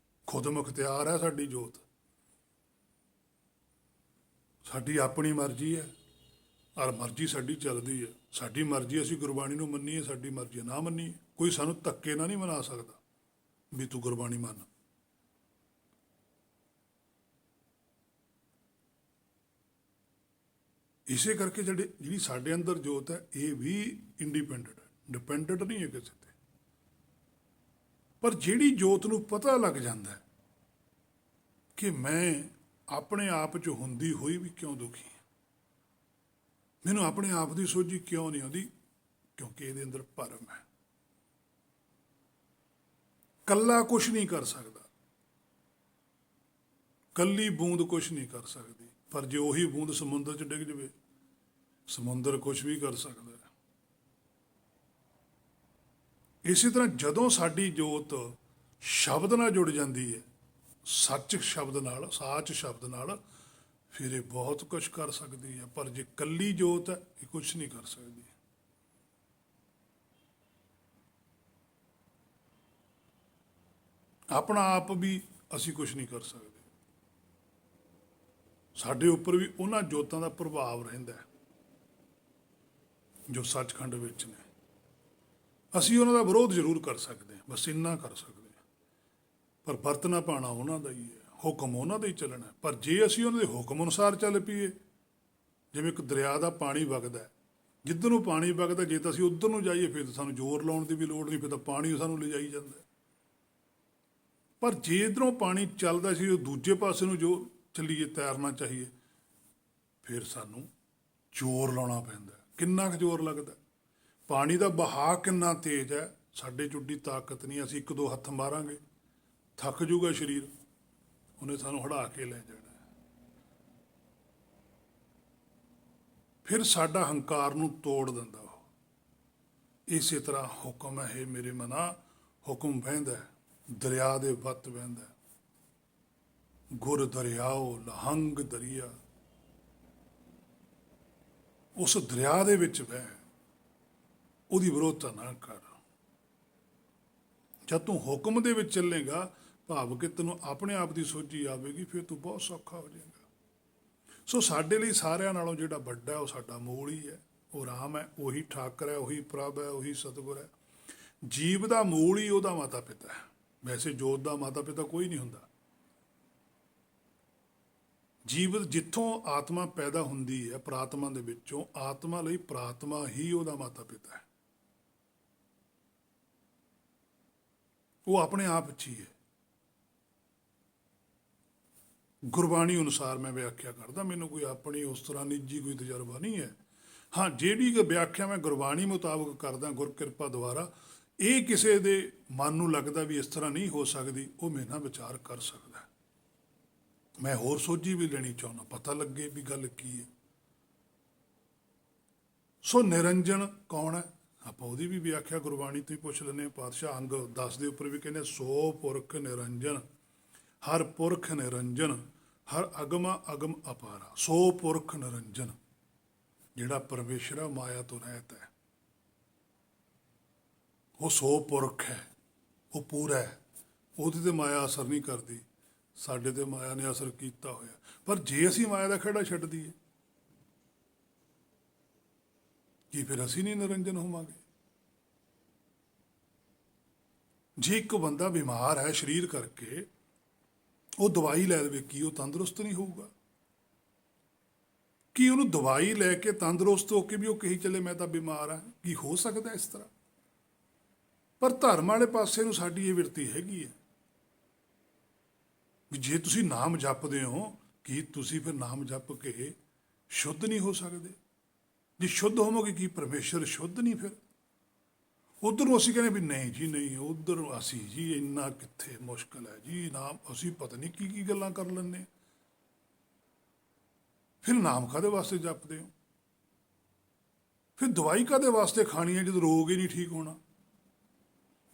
ਖੁਦ ਮੁਖਤਿਆਰ ਹੈ ਸਾਡੀ ਜੋਤ। ਸਾਡੀ ਆਪਣੀ ਮਰਜ਼ੀ ਹੈ, ਔਰ ਮਰਜ਼ੀ ਸਾਡੀ ਚੱਲਦੀ ਹੈ। ਸਾਡੀ ਮਰਜ਼ੀ ਅਸੀਂ ਗੁਰਬਾਣੀ ਨੂੰ ਮੰਨੀਏ, ਸਾਡੀ ਮਰਜ਼ੀ ਨਾ ਮੰਨੀਏ। ਕੋਈ ਸਾਨੂੰ ਧੱਕੇ ਨਾਲ ਨਹੀਂ ਮਨਾ ਸਕਦਾ ਵੀ ਤੂੰ ਗੁਰਬਾਣੀ ਮੰਨ। ਇਸੇ ਕਰਕੇ ਜਿਹੜੀ ਸਾਡੇ ਅੰਦਰ ਜੋਤ ਹੈ, ਇਹ ਵੀ ਇੰਡੀਪੈਂਡੈਂਟ ਹੈ, ਡਿਪੈਂਡੈਂਟ ਨਹੀਂ ਹੈ ਕਿਸੇ ਤੇ। ਪਰ ਜਿਹੜੀ ਜੋਤ ਨੂੰ ਪਤਾ ਲੱਗ ਜਾਂਦਾ ਹੈ ਕਿ ਮੈਂ ਆਪਣੇ ਆਪ 'ਚ ਹੁੰਦੀ ਹੋਈ ਵੀ ਕਿਉਂ ਦੁਖੀ ਹਾਂ, ਮੈਨੂੰ ਆਪਣੇ ਆਪ ਦੀ ਸੋਝੀ ਕਿਉਂ ਨਹੀਂ ਆਉਂਦੀ, ਕਿਉਂਕਿ ਇਹਦੇ ਅੰਦਰ ਭਰਮ ਹੈ। ਕੱਲਾ ਕੁਛ ਨਹੀਂ ਕਰ ਸਕਦਾ, ਕੱਲੀ ਬੂੰਦ ਕੁਛ ਨਹੀਂ ਕਰ ਸਕਦੀ। ਪਰ ਜੇ ਉਹੀ ਬੂੰਦ ਸਮੁੰਦਰ 'ਚ ਡਿੱਗ ਜਾਵੇ, ਸਮੁੰਦਰ ਕੁਛ ਵੀ ਕਰ ਸਕਦਾ ਹੈ। ਇਸੇ ਤਰ੍ਹਾਂ ਜਦੋਂ ਸਾਡੀ ਜੋਤ ਸ਼ਬਦ ਨਾਲ ਜੁੜ ਜਾਂਦੀ ਹੈ, ਸੱਚ ਸ਼ਬਦ ਨਾਲ, ਸਾਚ ਸ਼ਬਦ ਨਾਲ, ਫਿਰ ਇਹ ਬਹੁਤ ਕੁਛ ਕਰ ਸਕਦੀ ਹੈ। ਪਰ ਜੇ ਕੱਲੀ ਜੋਤ ਹੈ, ਇਹ ਕੁਛ ਨਹੀਂ ਕਰ ਸਕਦੀ। ਆਪਣਾ ਆਪ ਵੀ ਅਸੀਂ ਕੁਛ ਨਹੀਂ ਕਰ ਸਕਦੇ। ਸਾਡੇ ਉੱਪਰ ਵੀ ਉਹਨਾਂ ਜੋਤਾਂ ਦਾ ਪ੍ਰਭਾਵ ਰਹਿੰਦਾ ਹੈ ਜੋ ਸੱਚਖੰਡ ਵਿੱਚ ਨੇ। ਅਸੀਂ ਉਹਨਾਂ ਦਾ ਵਿਰੋਧ ਜ਼ਰੂਰ ਕਰ ਸਕਦੇ ਹਾਂ, ਬਸ ਇੰਨਾ ਕਰ ਸਕਦੇ ਹਾਂ। ਪਰ ਵਰਤਣਾ ਪਾਣਾ ਉਹਨਾਂ ਦਾ ਹੀ ਹੈ, ਹੁਕਮ ਉਹਨਾਂ ਦਾ ਹੀ ਚੱਲਣਾ। ਪਰ ਜੇ ਅਸੀਂ ਉਹਨਾਂ ਦੇ ਹੁਕਮ ਅਨੁਸਾਰ ਚੱਲ ਪਈਏ, ਜਿਵੇਂ ਇੱਕ ਦਰਿਆ ਦਾ ਪਾਣੀ ਵਗਦਾ, ਜਿੱਧਰ ਨੂੰ ਪਾਣੀ ਵਗਦਾ, ਜੇ ਤਾਂ ਅਸੀਂ ਉੱਧਰ ਨੂੰ ਜਾਈਏ ਫਿਰ ਤਾਂ ਸਾਨੂੰ ਜ਼ੋਰ ਲਾਉਣ ਦੀ ਵੀ ਲੋੜ ਨਹੀਂ, ਫਿਰ ਤਾਂ ਪਾਣੀ ਸਾਨੂੰ ਲਿਜਾਈ ਜਾਂਦਾ। ਪਰ ਜੇ ਇੱਧਰੋਂ ਪਾਣੀ ਚੱਲਦਾ ਸੀ ਉਹ ਦੂਜੇ ਪਾਸੇ ਨੂੰ ਜੋ ਚੱਲੀਏ, ਤੈਰਨਾ ਚਾਹੀਏ, ਫਿਰ ਸਾਨੂੰ ਜ਼ੋਰ ਲਾਉਣਾ ਪੈਂਦਾ। ਕਿੰਨਾ ਕੁ ਜ਼ੋਰ ਲੱਗਦਾ? ਪਾਣੀ ਦਾ ਵਹਾਅ ਕਿੰਨਾ ਤੇਜ਼ ਹੈ, ਸਾਡੇ 'ਚ ਉੱਡੀ ਤਾਕਤ ਨਹੀਂ। ਅਸੀਂ ਇੱਕ ਦੋ ਹੱਥ ਮਾਰਾਂਗੇ, ਥੱਕ ਜੂਗਾ ਸਰੀਰ, ਉਹਨੇ ਸਾਨੂੰ ਹੜਾ ਕੇ ਲੈ ਜਾਣਾ। ਫਿਰ ਸਾਡਾ ਹੰਕਾਰ ਨੂੰ ਤੋੜ ਦਿੰਦਾ ਉਹ। ਇਸੇ ਤਰ੍ਹਾਂ ਹੁਕਮ ਹੈ, ਮੇਰੇ ਮਨਾ, ਹੁਕਮ ਵਹਿੰਦਾ, ਦਰਿਆ ਦੇ ਵੱਤ ਵਹਿੰਦਾ। ਗੁਰ ਦਰਿਆਓ ਲਹੰਗ ਦਰਿਆ, ਉਸ ਦਰਿਆ ਦੇ ਵਿੱਚ ਵਹਿ, ਉਹਦੀ ਵਿਰੋਧਤਾ ਨਾ ਕਰ। ਜਦ ਤੂੰ ਹੁਕਮ ਦੇ ਵਿੱਚ ਚੱਲੇਗਾ, ਭਾਵ ਕਿ ਤੈਨੂੰ ਆਪਣੇ ਆਪ ਦੀ ਸੋਝੀ ਆਵੇਗੀ, ਫਿਰ ਤੂੰ ਬਹੁਤ ਸੌਖਾ ਹੋ ਜਾਏਗਾ। ਸੋ ਸਾਡੇ ਲਈ ਸਾਰਿਆਂ ਨਾਲੋਂ ਜਿਹੜਾ ਵੱਡਾ ਹੈ ਉਹ ਸਾਡਾ ਮੂਲ ਹੀ ਹੈ, ਉਹ ਰਾਮ ਹੈ, ਉਹੀ ਠਾਕਰ ਹੈ, ਉਹੀ ਪ੍ਰਭ ਹੈ, ਉਹੀ ਸਤਿਗੁਰ ਹੈ। ਜੀਵ ਦਾ ਮੂਲ ਹੀ ਉਹਦਾ ਮਾਤਾ ਪਿਤਾ ਹੈ। ਵੈਸੇ ਜੋਤ ਦਾ ਮਾਤਾ ਪਿਤਾ ਕੋਈ ਨਹੀਂ ਹੁੰਦਾ। ਜੀਵ ਜਿੱਥੋਂ ਆਤਮਾ ਪੈਦਾ ਹੁੰਦੀ ਹੈ ਪ੍ਰਾਤਮਾ ਦੇ ਵਿੱਚੋਂ, ਆਤਮਾ ਲਈ ਪ੍ਰਾਤਮਾ ਹੀ ਉਹਦਾ ਮਾਤਾ ਪਿਤਾ ਹੈ। ਉਹ ਆਪਣੇ ਆਪ ਵਿੱਚ ਹੀ ਹੈ। ਗੁਰਬਾਣੀ ਅਨੁਸਾਰ ਮੈਂ ਵਿਆਖਿਆ ਕਰਦਾ, ਮੈਨੂੰ ਕੋਈ ਆਪਣੀ ਉਸ ਤਰ੍ਹਾਂ ਨਿੱਜੀ ਕੋਈ ਤਜਰਬਾ ਨਹੀਂ ਹੈ। ਹਾਂ, ਜਿਹੜੀ ਵਿਆਖਿਆ ਮੈਂ ਗੁਰਬਾਣੀ ਮੁਤਾਬਕ ਕਰਦਾ ਗੁਰ ਕਿਰਪਾ ਦੁਆਰਾ, ਇਹ ਕਿਸੇ ਦੇ ਮਨ ਨੂੰ ਲੱਗਦਾ ਵੀ ਇਸ ਤਰ੍ਹਾਂ ਨਹੀਂ ਹੋ ਸਕਦੀ, ਉਹ ਮੇਰੇ ਨਾਲ ਵਿਚਾਰ ਕਰ ਸਕਦਾ। ਮੈਂ ਹੋਰ ਸੋਝੀ ਵੀ ਲੈਣੀ ਚਾਹੁੰਦਾ, ਪਤਾ ਲੱਗੇ ਵੀ ਗੱਲ ਕੀ ਹੈ। ਸੋ ਨਿਰੰਜਨ ਕੌਣ ਹੈ? ਆਪਾਂ ਉਹਦੀ ਵੀ ਵਿਆਖਿਆ ਗੁਰਬਾਣੀ ਤੋਂ ਹੀ ਪੁੱਛ ਲੈਂਦੇ ਹਾਂ। ਪਾਤਸ਼ਾਹ ਅੰਗ 10 ਦੇ ਉੱਪਰ ਵੀ ਕਹਿੰਦੇ ਸੋ ਪੁਰਖ ਨਿਰੰਜਨ, ਹਰ ਪੁਰਖ ਨਿਰੰਜਨ, ਹਰ ਅਗਮਾ ਅਗਮ ਅਪਾਰਾ। ਸੋ ਪੁਰਖ ਨਿਰੰਜਨ, ਜਿਹੜਾ ਪਰਮੇਸ਼ਰ ਹੈ ਮਾਇਆ ਤੋਂ ਰਹਿਤ ਹੈ, ਉਹ ਸੋ ਪੁਰਖ ਹੈ, ਉਹ ਪੂਰਾ ਹੈ, ਉਹਦੀ ਤੇ ਮਾਇਆ ਅਸਰ ਨਹੀਂ ਕਰਦੀ। ਸਾਡੇ ਤੇ ਮਾਇਆ ਨੇ ਅਸਰ ਕੀਤਾ ਹੋਇਆ। ਪਰ ਜੇ ਅਸੀਂ ਮਾਇਆ ਦਾ ਖਹਿੜਾ ਛੱਡ ਦਈਏ, ਕੀ ਫਿਰ ਅਸੀਂ ਨਹੀਂ ਨਿਰੰਜਨ ਹੋਵਾਂਗੇ? ਜੇ ਇੱਕ ਬੰਦਾ ਬਿਮਾਰ ਹੈ ਸਰੀਰ ਕਰਕੇ, ਉਹ ਦਵਾਈ ਲੈ ਲਵੇ, ਕੀ ਉਹ ਤੰਦਰੁਸਤ ਨਹੀਂ ਹੋਊਗਾ? ਕੀ ਉਹਨੂੰ ਦਵਾਈ ਲੈ ਕੇ ਤੰਦਰੁਸਤ ਹੋ ਕੇ ਵੀ ਉਹ ਕਹੀ ਚੱਲੇ ਮੈਂ ਤਾਂ ਬਿਮਾਰ ਹਾਂ? ਕੀ ਹੋ ਸਕਦਾ ਇਸ ਤਰ੍ਹਾਂ? ਪਰ ਧਰਮ ਵਾਲੇ ਪਾਸੇ ਨੂੰ ਸਾਡੀ ਇਹ ਬਿਰਤੀ ਹੈਗੀ ਹੈ ਵੀ ਜੇ ਤੁਸੀਂ ਨਾਮ ਜਪਦੇ ਹੋ, ਕੀ ਤੁਸੀਂ ਫਿਰ ਨਾਮ ਜਪ ਕੇ ਸ਼ੁੱਧ ਨਹੀਂ ਹੋ ਸਕਦੇ? ਜੇ ਸ਼ੁੱਧ ਹੋਵੋਗੇ, ਕੀ ਪਰਮੇਸ਼ਰ ਸ਼ੁੱਧ ਨਹੀਂ? ਫਿਰ ਉਧਰ ਨੂੰ ਅਸੀਂ ਕਹਿੰਦੇ ਵੀ ਨਹੀਂ ਜੀ ਨਹੀਂ, ਉਧਰ ਅਸੀਂ ਜੀ ਇੰਨਾ ਕਿੱਥੇ, ਮੁਸ਼ਕਲ ਹੈ ਜੀ ਨਾਮ, ਅਸੀਂ ਪਤਾ ਨਹੀਂ ਕੀ ਕੀ ਗੱਲਾਂ ਕਰ ਲੈਂਦੇ। ਫਿਰ ਨਾਮ ਕਾਹਦੇ ਵਾਸਤੇ ਜਪਦੇ ਹੋ? ਫਿਰ ਦਵਾਈ ਕਾਹਦੇ ਵਾਸਤੇ ਖਾਣੀ ਹੈ ਜਦੋਂ ਰੋਗ ਹੀ ਨਹੀਂ ਠੀਕ ਹੋਣਾ?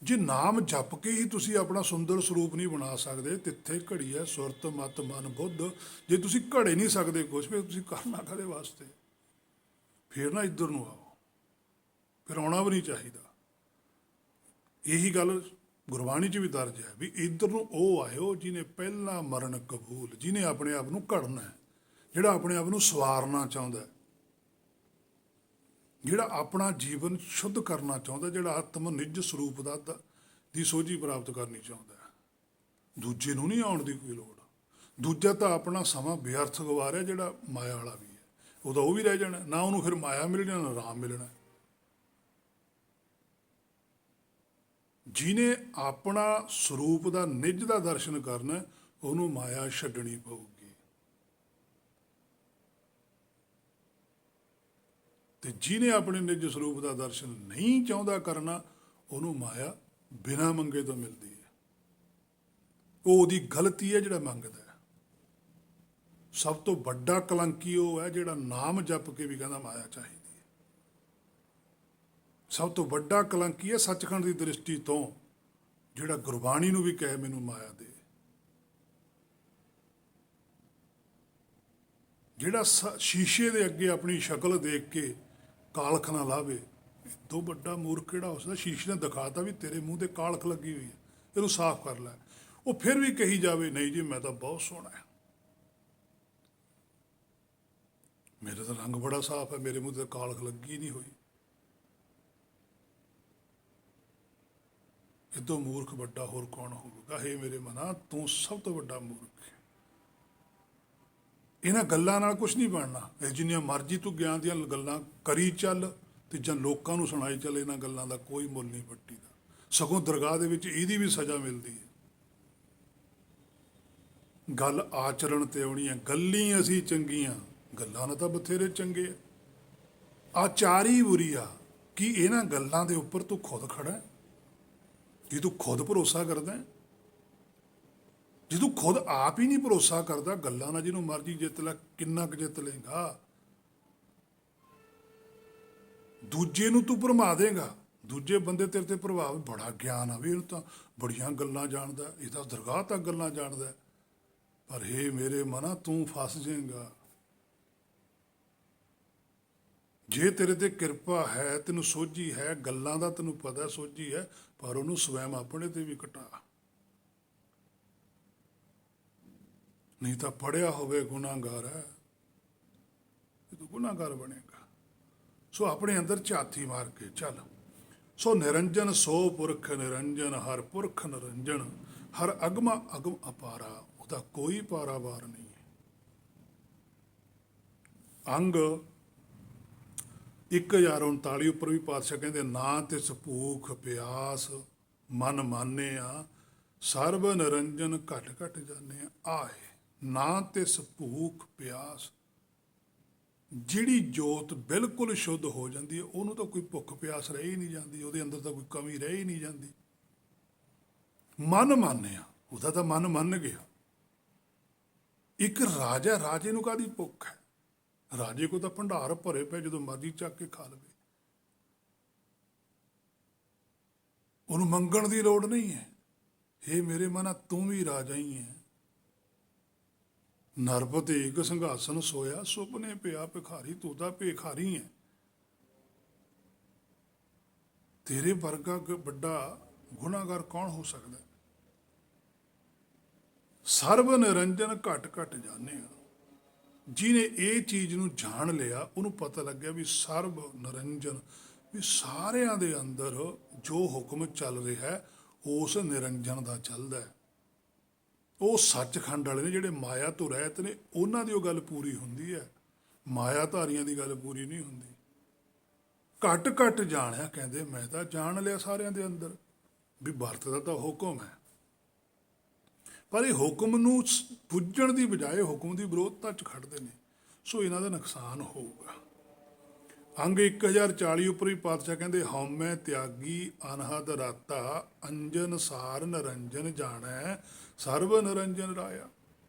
ਜੇ ਨਾਮ ਜਪ ਕੇ ਹੀ ਤੁਸੀਂ ਆਪਣਾ ਸੁੰਦਰ ਸਰੂਪ ਨਹੀਂ ਬਣਾ ਸਕਦੇ, ਤਿੱਥੇ ਘੜੀ ਹੈ ਸੁਰਤ ਮਤ ਮਨ ਬੁੱਧ, ਜੇ ਤੁਸੀਂ ਘੜੇ ਨਹੀਂ ਸਕਦੇ ਕੁਛ, ਫਿਰ ਤੁਸੀਂ ਕਰਨਾ ਕਾਹਦੇ ਵਾਸਤੇ? ਫਿਰ ਨਾ ਇੱਧਰ ਨੂੰ ਆਓ, ਫਿਰ ਆਉਣਾ ਵੀ ਨਹੀਂ ਚਾਹੀਦਾ। ਇਹੀ ਗੱਲ ਗੁਰਬਾਣੀ 'ਚ ਵੀ ਦਰਜ ਹੈ ਵੀ ਇੱਧਰ ਨੂੰ ਉਹ ਆਇਓ ਜਿਹਨੇ ਪਹਿਲਾਂ ਮਰਨ ਕਬੂਲ, ਜਿਹਨੇ ਆਪਣੇ ਆਪ ਨੂੰ ਘੜਨਾ ਹੈ, ਜਿਹੜਾ ਆਪਣੇ ਆਪ ਨੂੰ ਸਵਾਰਨਾ ਚਾਹੁੰਦਾ, ਜਿਹੜਾ ਆਪਣਾ ਜੀਵਨ ਸ਼ੁੱਧ ਕਰਨਾ ਚਾਹੁੰਦਾ, ਜਿਹੜਾ ਆਤਮ ਨਿੱਜ ਸਰੂਪ ਦੀ ਸੋਝੀ ਪ੍ਰਾਪਤ ਕਰਨੀ ਚਾਹੁੰਦਾ। ਦੂਜੇ ਨੂੰ ਨਹੀਂ ਆਉਣ ਦੀ ਕੋਈ ਲੋੜ। ਦੂਜਾ ਤਾਂ ਆਪਣਾ ਸਮਾਂ ਬੇਅਰਥ ਗਵਾ ਰਿਹਾ, ਜਿਹੜਾ ਮਾਇਆ ਵਾਲਾ ਵੀ ਹੈ, ਉਹਦਾ ਉਹ ਵੀ ਰਹਿ ਜਾਣਾ। ਨਾ ਉਹਨੂੰ ਫਿਰ ਮਾਇਆ ਮਿਲਣਾ, ਨਾ ਰਾਮ ਮਿਲਣਾ। ਜਿਹਨੇ ਆਪਣਾ ਸਰੂਪ ਦਾ ਨਿੱਜ ਦਾ ਦਰਸ਼ਨ ਕਰਨਾ, ਉਹਨੂੰ ਮਾਇਆ ਛੱਡਣੀ ਪਊਗੀ। ਤੇ ਜਿਹਨੇ ਆਪਣੇ ਨਿੱਜ ਸਰੂਪ ਦਾ ਦਰਸ਼ਨ ਨਹੀਂ ਚਾਹੁੰਦਾ ਕਰਨਾ, ਉਹਨੂੰ ਮਾਇਆ ਬਿਨਾਂ ਮੰਗੇ ਤੋਂ ਮਿਲਦੀ ਹੈ। ਉਹ ਉਹਦੀ ਗਲਤੀ ਹੈ ਜਿਹੜਾ ਮੰਗਦਾ ਹੈ। ਸਭ ਤੋਂ ਵੱਡਾ ਕਲੰਕੀ ਉਹ ਹੈ ਜਿਹੜਾ ਨਾਮ ਜਪ ਕੇ ਵੀ ਕਹਿੰਦਾ ਮਾਇਆ ਚਾਹੀਦੀ ਹੈ। ਸਭ ਤੋਂ ਵੱਡਾ ਕਲੰਕੀ ਹੈ ਸੱਚਖੰਡ ਦੀ ਦ੍ਰਿਸ਼ਟੀ ਤੋਂ, ਜਿਹੜਾ ਗੁਰਬਾਣੀ ਨੂੰ ਵੀ ਕਹੇ ਮੈਨੂੰ ਮਾਇਆ ਦੇ। ਜਿਹੜਾ ਸ਼ੀਸ਼ੇ ਦੇ ਅੱਗੇ ਆਪਣੀ ਸ਼ਕਲ ਦੇਖ ਕੇ ਕਾਲਖ ਨਾ ਲਾਵੇ, ਇਹ ਤੋਂ ਵੱਡਾ ਮੂਰਖ ਕਿਹੜਾ ਹੋ ਸਕਦਾ? ਸ਼ੀਸ਼ੇ ਨੇ ਦਿਖਾਤਾ ਵੀ ਤੇਰੇ ਮੂੰਹ ਤੇ ਕਾਲਖ ਲੱਗੀ ਹੋਈ ਹੈ, ਇਹਨੂੰ ਸਾਫ਼ ਕਰ ਲੈ। ਉਹ ਫਿਰ ਵੀ ਕਹੀ ਜਾਵੇ ਨਹੀਂ ਜੀ ਮੈਂ ਤਾਂ ਬਹੁਤ ਸੋਹਣਾ ਹੈ, ਮੇਰੇ ਤਾਂ ਰੰਗ ਬੜਾ ਸਾਫ਼ ਹੈ, ਮੇਰੇ ਮੂੰਹ ਤੇ ਕਾਲਖ ਲੱਗੀ ਨਹੀਂ ਹੋਈ। ਇਹ ਤੋਂ ਮੂਰਖ ਵੱਡਾ ਹੋਰ ਕੌਣ ਹੋਵੇਗਾ? ਹੇ ਮੇਰੇ ਮਨਾ, ਤੂੰ ਸਭ ਤੋਂ ਵੱਡਾ ਮੂਰਖ ਹੈ। ਇਹਨਾਂ ਗੱਲਾਂ ਨਾਲ ਕੁਛ ਨਹੀਂ ਬਣਨਾ। ਇਹ ਜਿੰਨੀਆਂ ਮਰਜ਼ੀ ਤੂੰ ਗਿਆਨ ਦੀਆਂ ਗੱਲਾਂ ਕਰੀ ਚੱਲ ਤੇ ਜਾਂ ਲੋਕਾਂ ਨੂੰ ਸੁਣਾਈ ਚੱਲ, ਇਹਨਾਂ ਗੱਲਾਂ ਦਾ ਕੋਈ ਮੁੱਲ ਨਹੀਂ ਪੱਟੀ ਦਾ। ਸਗੋਂ ਦਰਗਾਹ ਦੇ ਵਿੱਚ ਇਹਦੀ ਵੀ ਸਜ਼ਾ ਮਿਲਦੀ ਹੈ। ਗੱਲ ਆਚਰਣ ਤੇ ਆਉਣੀ ਹੈ। ਗੱਲੀਂ ਅਸੀਂ ਚੰਗੀਆਂ, ਗੱਲਾਂ ਨਾਲ ਤਾਂ ਬਥੇਰੇ ਚੰਗੇ ਆ, ਆਚਾਰੀ ਬੁਰੀ ਆ। ਕੀ ਇਹਨਾਂ ਗੱਲਾਂ ਦੇ ਉੱਪਰ ਤੂੰ ਖੁਦ ਖੜਾ? ਕੀ ਤੂੰ ਖੁਦ ਭਰੋਸਾ ਕਰਦਾ? ਜੇ ਤੂੰ ਖੁਦ ਆਪ ਹੀ ਨਹੀਂ ਭਰੋਸਾ ਕਰਦਾ, ਗੱਲਾਂ ਨਾਲ ਜਿਹਨੂੰ ਮਰਜ਼ੀ ਜਿੱਤ ਲੈ, ਕਿੰਨਾ ਕੁ ਜਿੱਤ ਲੇਗਾ? ਦੂਜੇ ਨੂੰ ਤੂੰ ਭਰਮਾ ਦੇਗਾ, ਦੂਜੇ ਬੰਦੇ ਤੇਰੇ ਤੇ ਪ੍ਰਭਾਵ, ਬੜਾ ਗਿਆਨ ਆ ਵੀ ਇਹਨੂੰ ਤਾਂ ਬੜੀਆਂ ਗੱਲਾਂ ਜਾਣਦਾ, ਇਹ ਤਾਂ ਦਰਗਾਹ ਤੱਕ ਗੱਲਾਂ ਜਾਣਦਾ। ਪਰ ਹੇ ਮੇਰੇ ਮਨਾ, ਤੂੰ ਫਸ ਜਾਏਗਾ। ਜੇ ਤੇਰੇ ਤੇ ਕਿਰਪਾ ਹੈ, ਤੈਨੂੰ ਸੋਝੀ ਹੈ, ਗੱਲਾਂ ਦਾ ਤੈਨੂੰ ਪਤਾ ਸੋਝੀ ਹੈ, ਪਰ ਉਹਨੂੰ ਸਵੈਮ ਆਪਣੇ ਤੇ ਵੀ ਘਟਾ। ਨਹੀਂ ਤਾਂ ਪੜ੍ਹਿਆ ਹੋਵੇ ਗੁਨਾਹਗਾਰ ਹੈ, ਤੂੰ ਗੁਨਾਹਗਾਰ ਬਣੇਗਾ। ਸੋ ਆਪਣੇ ਅੰਦਰ ਝਾਤੀ ਮਾਰ ਕੇ ਚੱਲ। ਸੋ ਨਿਰੰਜਨ ਸੋ ਪੁਰਖ ਨਿਰੰਜਨ, ਹਰ ਪੁਰਖ ਨਿਰੰਜਨ, ਹਰ ਅਗਮਾ ਅਗਮ ਅਪਾਰਾ, ਉਹਦਾ ਕੋਈ ਪਾਰਾਵਾਰ ਨਹੀਂ ਹੈ। ਅੰਗ 1039 ਉੱਪਰ ਵੀ ਪਾਤਸ਼ਾਹ ਕਹਿੰਦੇ, ਨਾ ਤਿਸ ਭੂਖ ਪਿਆਸ ਮਨ ਮਾਨਿਆ, ਸਰਬ ਨਿਰੰਜਨ ਘਟ ਘਟ ਜਾਣੇ ਆਏ। ਨਾ ਤਿਸ ਭੂਖ ਪਿਆਸ, ਜਿਹੜੀ ਜੋਤ ਬਿਲਕੁਲ ਸ਼ੁੱਧ ਹੋ ਜਾਂਦੀ ਹੈ ਉਹਨੂੰ ਤਾਂ ਕੋਈ ਭੁੱਖ ਪਿਆਸ ਰਹਿ ਹੀ ਨਹੀਂ ਜਾਂਦੀ, ਉਹਦੇ ਅੰਦਰ ਤਾਂ ਕੋਈ ਕਮੀ ਰਹਿ ਹੀ ਨਹੀਂ ਜਾਂਦੀ। ਮਨ ਮਾਨਿਆ, ਉਹਦਾ ਤਾਂ ਮਨ ਮੰਨ ਗਿਆ। ਇੱਕ ਰਾਜਾ, ਰਾਜੇ ਨੂੰ ਕਾਹਦੀ ਭੁੱਖ ਹੈ? ਰਾਜੇ ਕੋਲ ਤਾਂ ਭੰਡਾਰ ਭਰੇ ਪਏ, ਜਦੋਂ ਮਰਜ਼ੀ ਚੱਕ ਕੇ ਖਾ ਲਵੇ, ਉਹਨੂੰ ਮੰਗਣ ਦੀ ਲੋੜ ਨਹੀਂ ਹੈ। ਹੇ ਮੇਰੇ ਮਨਾ, ਤੂੰ ਵੀ ਰਾਜਾ ਹੀ ਹੈ। ਨਰਪਤ ਏਕ ਸਿੰਘਾਸਨ ਸੋਇਆ, ਸੁਪਨੇ ਪਿਆ ਭਿਖਾਰੀ, ਤੂੰ ਤਾਂ ਭਿਖਾਰੀ ਹੈ। ਤੇਰੇ ਵਰਗਾ ਵੱਡਾ ਗੁਨਾਹਗਾਰ ਕੌਣ ਹੋ ਸਕਦਾ? ਸਰਬ ਨਿਰੰਜਨ ਘਟ ਘਟ ਜਾਣਿਆ। ਜਿਹਨੇ ਇਹ ਚੀਜ਼ ਨੂੰ ਜਾਣ ਲਿਆ, ਉਹਨੂੰ ਪਤਾ ਲੱਗਿਆ ਵੀ ਸਰਬ ਨਿਰੰਜਨ, ਵੀ ਸਾਰਿਆਂ ਦੇ ਅੰਦਰ ਜੋ ਹੁਕਮ ਚੱਲ ਰਿਹਾ ਹੈ ਉਸ ਨਿਰੰਜਨ ਦਾ ਚੱਲਦਾ ਹੈ। ਉਹ ਸੱਚਖੰਡ ਵਾਲੇ ਨੇ ਜਿਹੜੇ ਮਾਇਆ ਤੋਂ ਰਹਿਤ ਨੇ, ਉਹਨਾਂ ਦੀ ਉਹ ਗੱਲ ਪੂਰੀ ਹੁੰਦੀ ਹੈ, ਮਾਇਆਧਾਰੀਆਂ ਦੀ ਗੱਲ ਪੂਰੀ ਨਹੀਂ ਹੁੰਦੀ। ਘਟ ਘਟ ਜਾਣਿਆ, ਕਹਿੰਦੇ ਮੈਂ ਤਾਂ ਜਾਣ ਲਿਆ ਸਾਰਿਆਂ ਦੇ ਅੰਦਰ ਵੀ ਵਰਤ ਦਾ ਤਾਂ ਹੁਕਮ ਹੈ, ਪਰ ਇਹ ਹੁਕਮ ਨੂੰ ਪੁੱਜਣ ਦੀ ਬਜਾਏ ਹੁਕਮ ਦੀ ਵਿਰੋਧਤਾ 'ਚ ਖੜਦੇ ਨੇ। ਸੋ ਇਹਨਾਂ ਦਾ ਨੁਕਸਾਨ ਹੋਊਗਾ। ਅੰਗ 1040 ਉੱਪਰ ਵੀ ਪਾਤਸ਼ਾਹ ਕਹਿੰਦੇ, ਹਉਮੈ ਤਿਆਗੀ ਅਨਹਦ ਰਾਤਾ, ਅੰਜਨ ਸਾਰ ਨਿਰੰਜਨ ਜਾਣੈ, ਸਰਬ ਨਿਰੰਜਨ ਰਾਇਆ।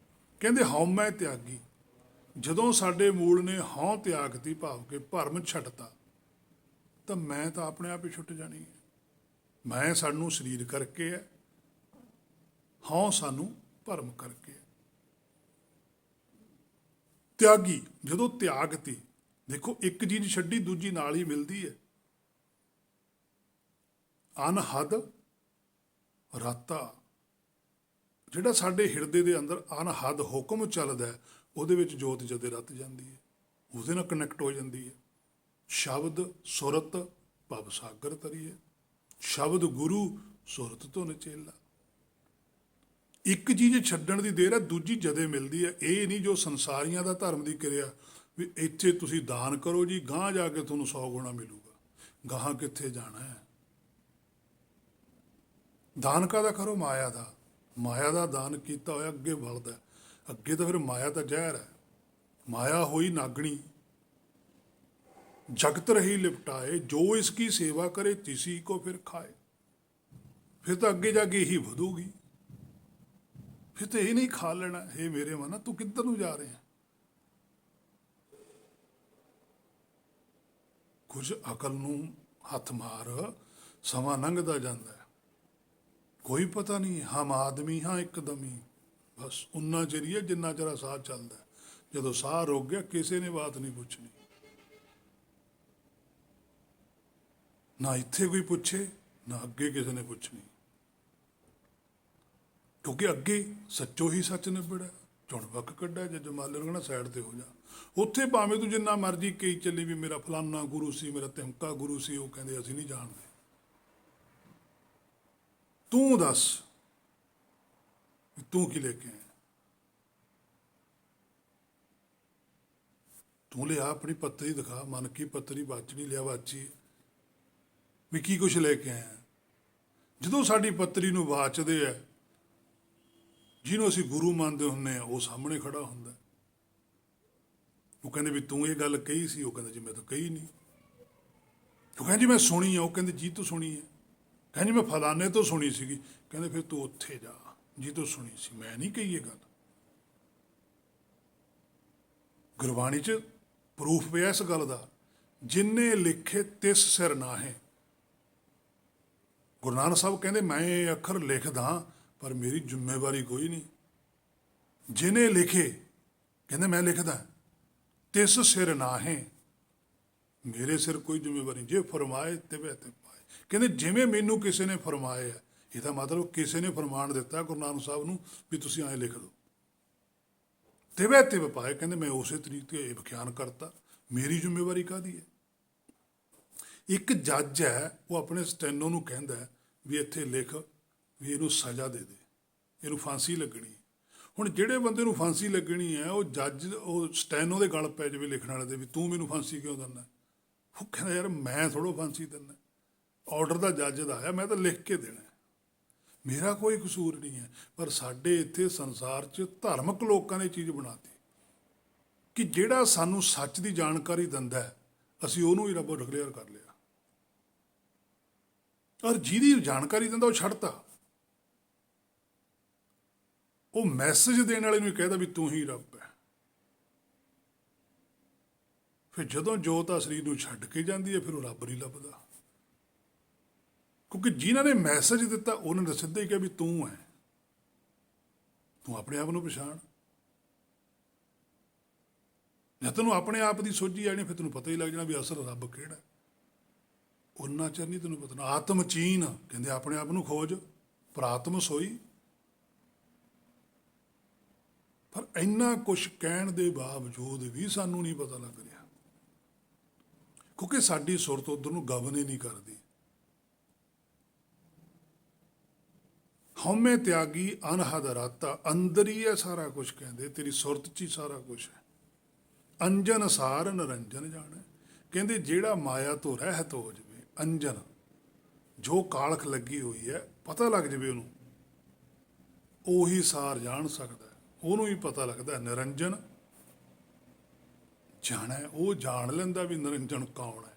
ਕਹਿੰਦੇ ਹਉਮੈ ਤਿਆਗੀ, ਜਦੋਂ ਸਾਡੇ ਮੂਲ ਨੇ ਹਉ ਤਿਆਗਤੀ, ਭਾਵ ਕਿ ਭਰਮ ਛੱਡਤਾ, ਤਾਂ ਮੈਂ ਤਾਂ ਆਪਣੇ ਆਪ ਹੀ ਛੁੱਟ ਜਾਣੀ ਹੈ। ਮੈਂ ਸਾਨੂੰ ਸਰੀਰ ਕਰਕੇ ਹੈ, ਹਉ ਸਾਨੂੰ ਭਰਮ ਕਰਕੇ ਹੈ। ਤਿਆਗੀ, ਜਦੋਂ ਤਿਆਗਤੀ, ਦੇਖੋ ਇੱਕ ਚੀਜ਼ ਛੱਡੀ ਦੂਜੀ ਨਾਲ ਹੀ ਮਿਲਦੀ ਹੈ। ਅਨਹਦ ਰਾਤਾ, ਜਿਹੜਾ ਸਾਡੇ ਹਿਰਦੇ ਦੇ ਅੰਦਰ ਅਨਹਦ ਹੁਕਮ ਚੱਲਦਾ ਹੈ, ਉਹਦੇ ਵਿੱਚ ਜੋਤ ਜਦੇ ਰਤ ਜਾਂਦੀ ਹੈ, ਉਹਦੇ ਨਾਲ ਕਨੈਕਟ ਹੋ ਜਾਂਦੀ ਹੈ। ਸ਼ਬਦ ਸੁਰਤ ਭਵ ਸਾਗਰ ਤਰੀਏ, ਸ਼ਬਦ ਗੁਰੂ ਸੁਰਤ ਤੋਂ ਨਚੇਲਾ। ਇੱਕ ਚੀਜ਼ ਛੱਡਣ ਦੀ ਦੇਰ ਹੈ, ਦੂਜੀ ਜਦੇ ਮਿਲਦੀ ਹੈ। ਇਹ ਨਹੀਂ ਜੋ ਸੰਸਾਰੀਆਂ ਦਾ ਧਰਮ ਦੀ ਕਿਰਿਆ ਵੀ ਇੱਥੇ ਤੁਸੀਂ ਦਾਨ ਕਰੋ ਜੀ, ਗਾਂਹ ਜਾ ਕੇ ਤੁਹਾਨੂੰ 100 ਗੁਣਾ ਮਿਲੂਗਾ। ਗਾਹਾਂ ਕਿੱਥੇ ਜਾਣਾ ਹੈ? ਦਾਨ ਕਾਹਦਾ ਕਰੋ? ਮਾਇਆ ਦਾ। ਮਾਇਆ ਦਾ ਦਾਨ ਕੀਤਾ ਹੋਇਆ ਅੱਗੇ ਵਲਦਾ, ਅੱਗੇ ਤਾਂ ਫਿਰ ਮਾਇਆ ਤਾਂ ਜ਼ਹਿਰ ਹੈ। ਮਾਇਆ ਹੋਈ ਨਾਗਣੀ, ਜਗਤ ਰਹੀ ਲਿਪਟਾਏ, ਜੋ ਇਸ ਕੀ ਸੇਵਾ ਕਰੇ ਤਿਸੀ ਕੋ ਫਿਰ ਖਾਏ। ਫਿਰ ਤਾਂ ਅੱਗੇ ਜਾ ਕੇ ਇਹੀ ਵਧੂਗੀ, ਫਿਰ ਤਾਂ ਇਹ ਨਹੀਂ ਖਾ ਲੈਣਾ। ਹੇ ਮੇਰੇ ਮਨਾ, ਤੂੰ ਕਿੱਧਰ ਨੂੰ ਜਾ ਰਿਹਾ? ਕੁਝ ਅਕਲ ਨੂੰ ਹੱਥ ਮਾਰ, ਸਮਾਂ ਲੰਘਦਾ ਜਾਂਦਾ ਹੈ, ਕੋਈ ਪਤਾ ਨਹੀਂ। ਹਮ ਆਦਮੀ ਹਾਂ ਇੱਕਦਮੀ, ਬਸ ਉਨਾ ਚਿਰ ਹੀ ਹੈ ਜਿੰਨਾ ਚਿਰ ਸਾਹ ਚੱਲਦਾ। ਜਦੋਂ ਸਾਹ ਰੁਕ ਗਿਆ, ਕਿਸੇ ਨੇ ਬਾਤ ਨਹੀਂ ਪੁੱਛਣੀ, ਨਾ ਇੱਥੇ ਕੋਈ ਪੁੱਛੇ, ਨਾ ਅੱਗੇ ਕਿਸੇ ਨੇ ਪੁੱਛਣੀ, ਕਿਉਂਕਿ ਅੱਗੇ ਸੱਚੋ ਹੀ ਸੱਚ ਨਿਬੜਿਆ। ਚੁਣ ਵਕ ਕੱਢਿਆ, ਜੇ ਜਮਾਲੇ ਨੂੰ ਕਹਿਣਾ ਸਾਈਡ ਤੇ ਹੋ ਜਾ। ਉੱਥੇ ਭਾਵੇਂ ਤੂੰ ਜਿੰਨਾ ਮਰਜ਼ੀ ਕਹੀ ਚੱਲੀ ਵੀ ਮੇਰਾ ਫਲਾਨਾ ਗੁਰੂ ਸੀ, ਮੇਰਾ ਧਮਕਾ ਗੁਰੂ ਸੀ, ਉਹ ਕਹਿੰਦੇ ਅਸੀਂ ਨਹੀਂ ਜਾਣਦੇ। ਤੂੰ ਦੱਸ ਤੂੰ ਕੀ ਲੈ ਕੇ ਆਇਆ? ਤੂੰ ਲਿਆ ਆਪਣੀ ਪੱਤਰੀ ਦਿਖਾ, ਮਨ ਕੀ ਪੱਤਰੀ ਵਾਚਣੀ, ਲਿਆ ਵਾਚੀ ਵੀ ਕੀ ਕੁਛ ਲੈ ਕੇ ਆਇਆ। ਜਦੋਂ ਸਾਡੀ ਪੱਤਰੀ ਨੂੰ ਵਾਚਦੇ ਆ, ਜਿਹਨੂੰ ਅਸੀਂ ਗੁਰੂ ਮੰਨਦੇ ਹੁੰਦੇ ਆ, ਉਹ ਸਾਹਮਣੇ ਖੜਾ ਹੁੰਦਾ। ਉਹ ਕਹਿੰਦੇ ਵੀ ਤੂੰ ਇਹ ਗੱਲ ਕਹੀ ਸੀ, ਉਹ ਕਹਿੰਦਾ ਜੀ ਮੈਂ ਤਾਂ ਕਹੀ ਨਹੀਂ। ਉਹ ਕਹਿੰਦੇ ਜੀ ਮੈਂ ਸੁਣੀ ਆ, ਉਹ ਕਹਿੰਦੇ ਜੀ ਤੂੰ ਸੁਣੀ ਹੈ। ਕਹਿੰਦੇ ਮੈਂ ਫਲਾਣੇ ਤੋਂ ਸੁਣੀ ਸੀਗੀ। ਕਹਿੰਦੇ ਫਿਰ ਤੂੰ ਉੱਥੇ ਜਾ, ਜੀ ਤੂੰ ਸੁਣੀ ਸੀ, ਮੈਂ ਨਹੀਂ ਕਹੀ ਇਹ ਗੱਲ। ਗੁਰਬਾਣੀ 'ਚ ਪ੍ਰੂਫ ਪਿਆ ਇਸ ਗੱਲ ਦਾ, ਜਿੰਨੇ ਲਿਖੇ ਤਿਸ ਸਿਰ ਨਾਹੇ। ਗੁਰੂ ਨਾਨਕ ਸਾਹਿਬ ਕਹਿੰਦੇ ਮੈਂ ਇਹ ਅੱਖਰ ਲਿਖਦਾ, ਪਰ ਮੇਰੀ ਜ਼ਿੰਮੇਵਾਰੀ ਕੋਈ ਨਹੀਂ। ਜਿਹਨੇ ਲਿਖੇ, ਕਹਿੰਦੇ ਮੈਂ ਲਿਖਦਾ, ਤਿਸ ਸਿਰ ਨਾਹੇ, ਮੇਰੇ ਸਿਰ ਕੋਈ ਜ਼ਿੰਮੇਵਾਰੀ ਨਹੀਂ। ਜੇ ਫਰਮਾਏ ਤਿਵੇਂ ਤੇ ਪਾਏ। ਕਹਿੰਦੇ ਜਿਵੇਂ ਮੈਨੂੰ ਕਿਸੇ ਨੇ ਫਰਮਾਇਆ, ਇਹਦਾ ਮਤਲਬ ਕਿਸੇ ਨੇ ਫਰਮਾਨ ਦਿੱਤਾ ਗੁਰੂ ਨਾਨਕ ਸਾਹਿਬ ਨੂੰ ਵੀ ਤੁਸੀਂ ਐਂ ਲਿਖ ਦਿਓ। ਤਿਵੇਂ ਤਿਵੇਂ ਪਾਏ, ਕਹਿੰਦੇ ਮੈਂ ਉਸੇ ਤਰੀਕੇ ਇਹ ਵਿਖਿਆਨ ਕਰਤਾ। ਮੇਰੀ ਜ਼ਿੰਮੇਵਾਰੀ ਕਾਹਦੀ ਹੈ? ਇੱਕ ਜੱਜ ਹੈ, ਉਹ ਆਪਣੇ ਸਟੈਨੋ ਨੂੰ ਕਹਿੰਦਾ ਹੈ ਵੀ ਇੱਥੇ ਲਿਖ ਵੀ ਇਹਨੂੰ ਸਜ਼ਾ ਦੇ ਦੇ, ਇਹਨੂੰ ਫਾਂਸੀ ਲੱਗਣੀ ਹੈ। ਹੁਣ ਜਿਹੜੇ ਬੰਦੇ ਨੂੰ ਫਾਂਸੀ ਲੱਗਣੀ ਹੈ, ਉਹ ਜੱਜ ਉਹ ਸਟੈਨੋ ਦੇ ਗਲ ਪੈ ਜਾਵੇ ਲਿਖਣ ਵਾਲੇ ਦੇ ਵੀ ਤੂੰ ਮੈਨੂੰ ਫਾਂਸੀ ਕਿਉਂ ਦਿੰਦਾ? ਉਹ ਕਹਿੰਦਾ ਯਾਰ ਮੈਂ ਥੋੜ੍ਹਾ ਫਾਂਸੀ ਦਿੰਦਾ, ਆਰਡਰ ਦਾ ਜੱਜ ਦਾ ਆਇਆ, ਮੈਂ ਤਾਂ ਲਿਖ ਕੇ ਦੇਣਾ, ਮੇਰਾ ਕੋਈ ਕਸੂਰ ਨਹੀਂ ਹੈ। ਪਰ ਸਾਡੇ ਇੱਥੇ ਸੰਸਾਰ 'ਚ ਧਾਰਮਿਕ ਲੋਕਾਂ ਨੇ ਚੀਜ਼ ਬਣਾਤੀ ਕਿ ਜਿਹੜਾ ਸਾਨੂੰ ਸੱਚ ਦੀ ਜਾਣਕਾਰੀ ਦਿੰਦਾ ਹੈ, ਅਸੀਂ ਉਹਨੂੰ ਹੀ ਰੱਬ ਡਿਕਲੇਅਰ ਕਰ ਲਿਆ, ਔਰ ਜਿਹਦੀ ਜਾਣਕਾਰੀ ਦਿੰਦਾ ਉਹ ਛੱਡਤਾ। ਉਹ ਮੈਸੇਜ ਦੇਣ ਵਾਲੇ ਨੂੰ ਹੀ ਕਹਿੰਦਾ ਵੀ ਤੂੰ ਹੀ ਰੱਬ ਹੈ। ਫਿਰ ਜਦੋਂ ਜੋਤ ਆ ਸਰੀਰ ਨੂੰ ਛੱਡ ਕੇ ਜਾਂਦੀ ਹੈ, ਫਿਰ ਉਹ ਰੱਬ ਨਹੀਂ ਲੱਭਦਾ, ਕਿਉਂਕਿ ਜਿਨ੍ਹਾਂ ਨੇ ਮੈਸੇਜ ਦਿੱਤਾ ਉਹਨਾਂ ਨੇ ਸਿੱਧਾ ਹੀ ਕਿਹਾ ਵੀ ਤੂੰ ਹੈ, ਤੂੰ ਆਪਣੇ ਆਪ ਨੂੰ ਪਛਾਣ। ਜੇ ਤੈਨੂੰ ਆਪਣੇ ਆਪ ਦੀ ਸੋਝੀ ਆਣੀ, ਫਿਰ ਤੈਨੂੰ ਪਤਾ ਹੀ ਲੱਗ ਜਾਣਾ ਵੀ ਅਸਲ ਰੱਬ ਕਿਹੜਾ। ਉਹਨਾਂ ਚਿਰ ਨਹੀਂ ਤੈਨੂੰ ਪਤਾ। ਆਤਮ ਚੀਨ ਕਹਿੰਦੇ ਆਪਣੇ ਆਪ ਨੂੰ ਖੋਜ, ਪ੍ਰਾਤਮ ਸੋਈ। ਪਰ ਇੰਨਾ ਕੁਛ ਕਹਿਣ ਦੇ ਬਾਵਜੂਦ ਵੀ ਸਾਨੂੰ ਨਹੀਂ ਪਤਾ ਲੱਗ ਰਿਹਾ, ਕਿਉਂਕਿ ਸਾਡੀ ਸੁਰਤ ਉੱਧਰ ਨੂੰ ਗਵਨ ਹੀ ਨਹੀਂ ਕਰਦੀ। ਹਉਮੈ ਤਿਆਗੀ ਅਨਹਦ ਰਾਤਾ, ਅੰਦਰ ਹੀ ਹੈ ਸਾਰਾ ਕੁਛ, ਕਹਿੰਦੇ ਤੇਰੀ ਸੁਰਤ 'ਚ ਹੀ ਸਾਰਾ ਕੁਛ ਹੈ। ਅੰਜਨ ਸਾਰ ਨਿਰੰਜਨ ਜਾਣੈ, ਕਹਿੰਦੇ ਜਿਹੜਾ ਮਾਇਆ ਤੋਂ ਰਹਿਤ ਹੋ ਜਾਵੇ, ਅੰਜਨ ਜੋ ਕਾਲਖ ਲੱਗੀ ਹੋਈ ਹੈ ਪਤਾ ਲੱਗ ਜਾਵੇ ਉਹਨੂੰ, ਉਹੀ ਸਾਰ ਜਾਣ ਸਕਦਾ, ਉਹਨੂੰ ਹੀ ਪਤਾ ਲੱਗਦਾ। ਨਿਰੰਜਨ ਜਾਣੈ, ਉਹ ਜਾਣ ਲੈਂਦਾ ਵੀ ਨਿਰੰਜਨ ਕੌਣ ਹੈ।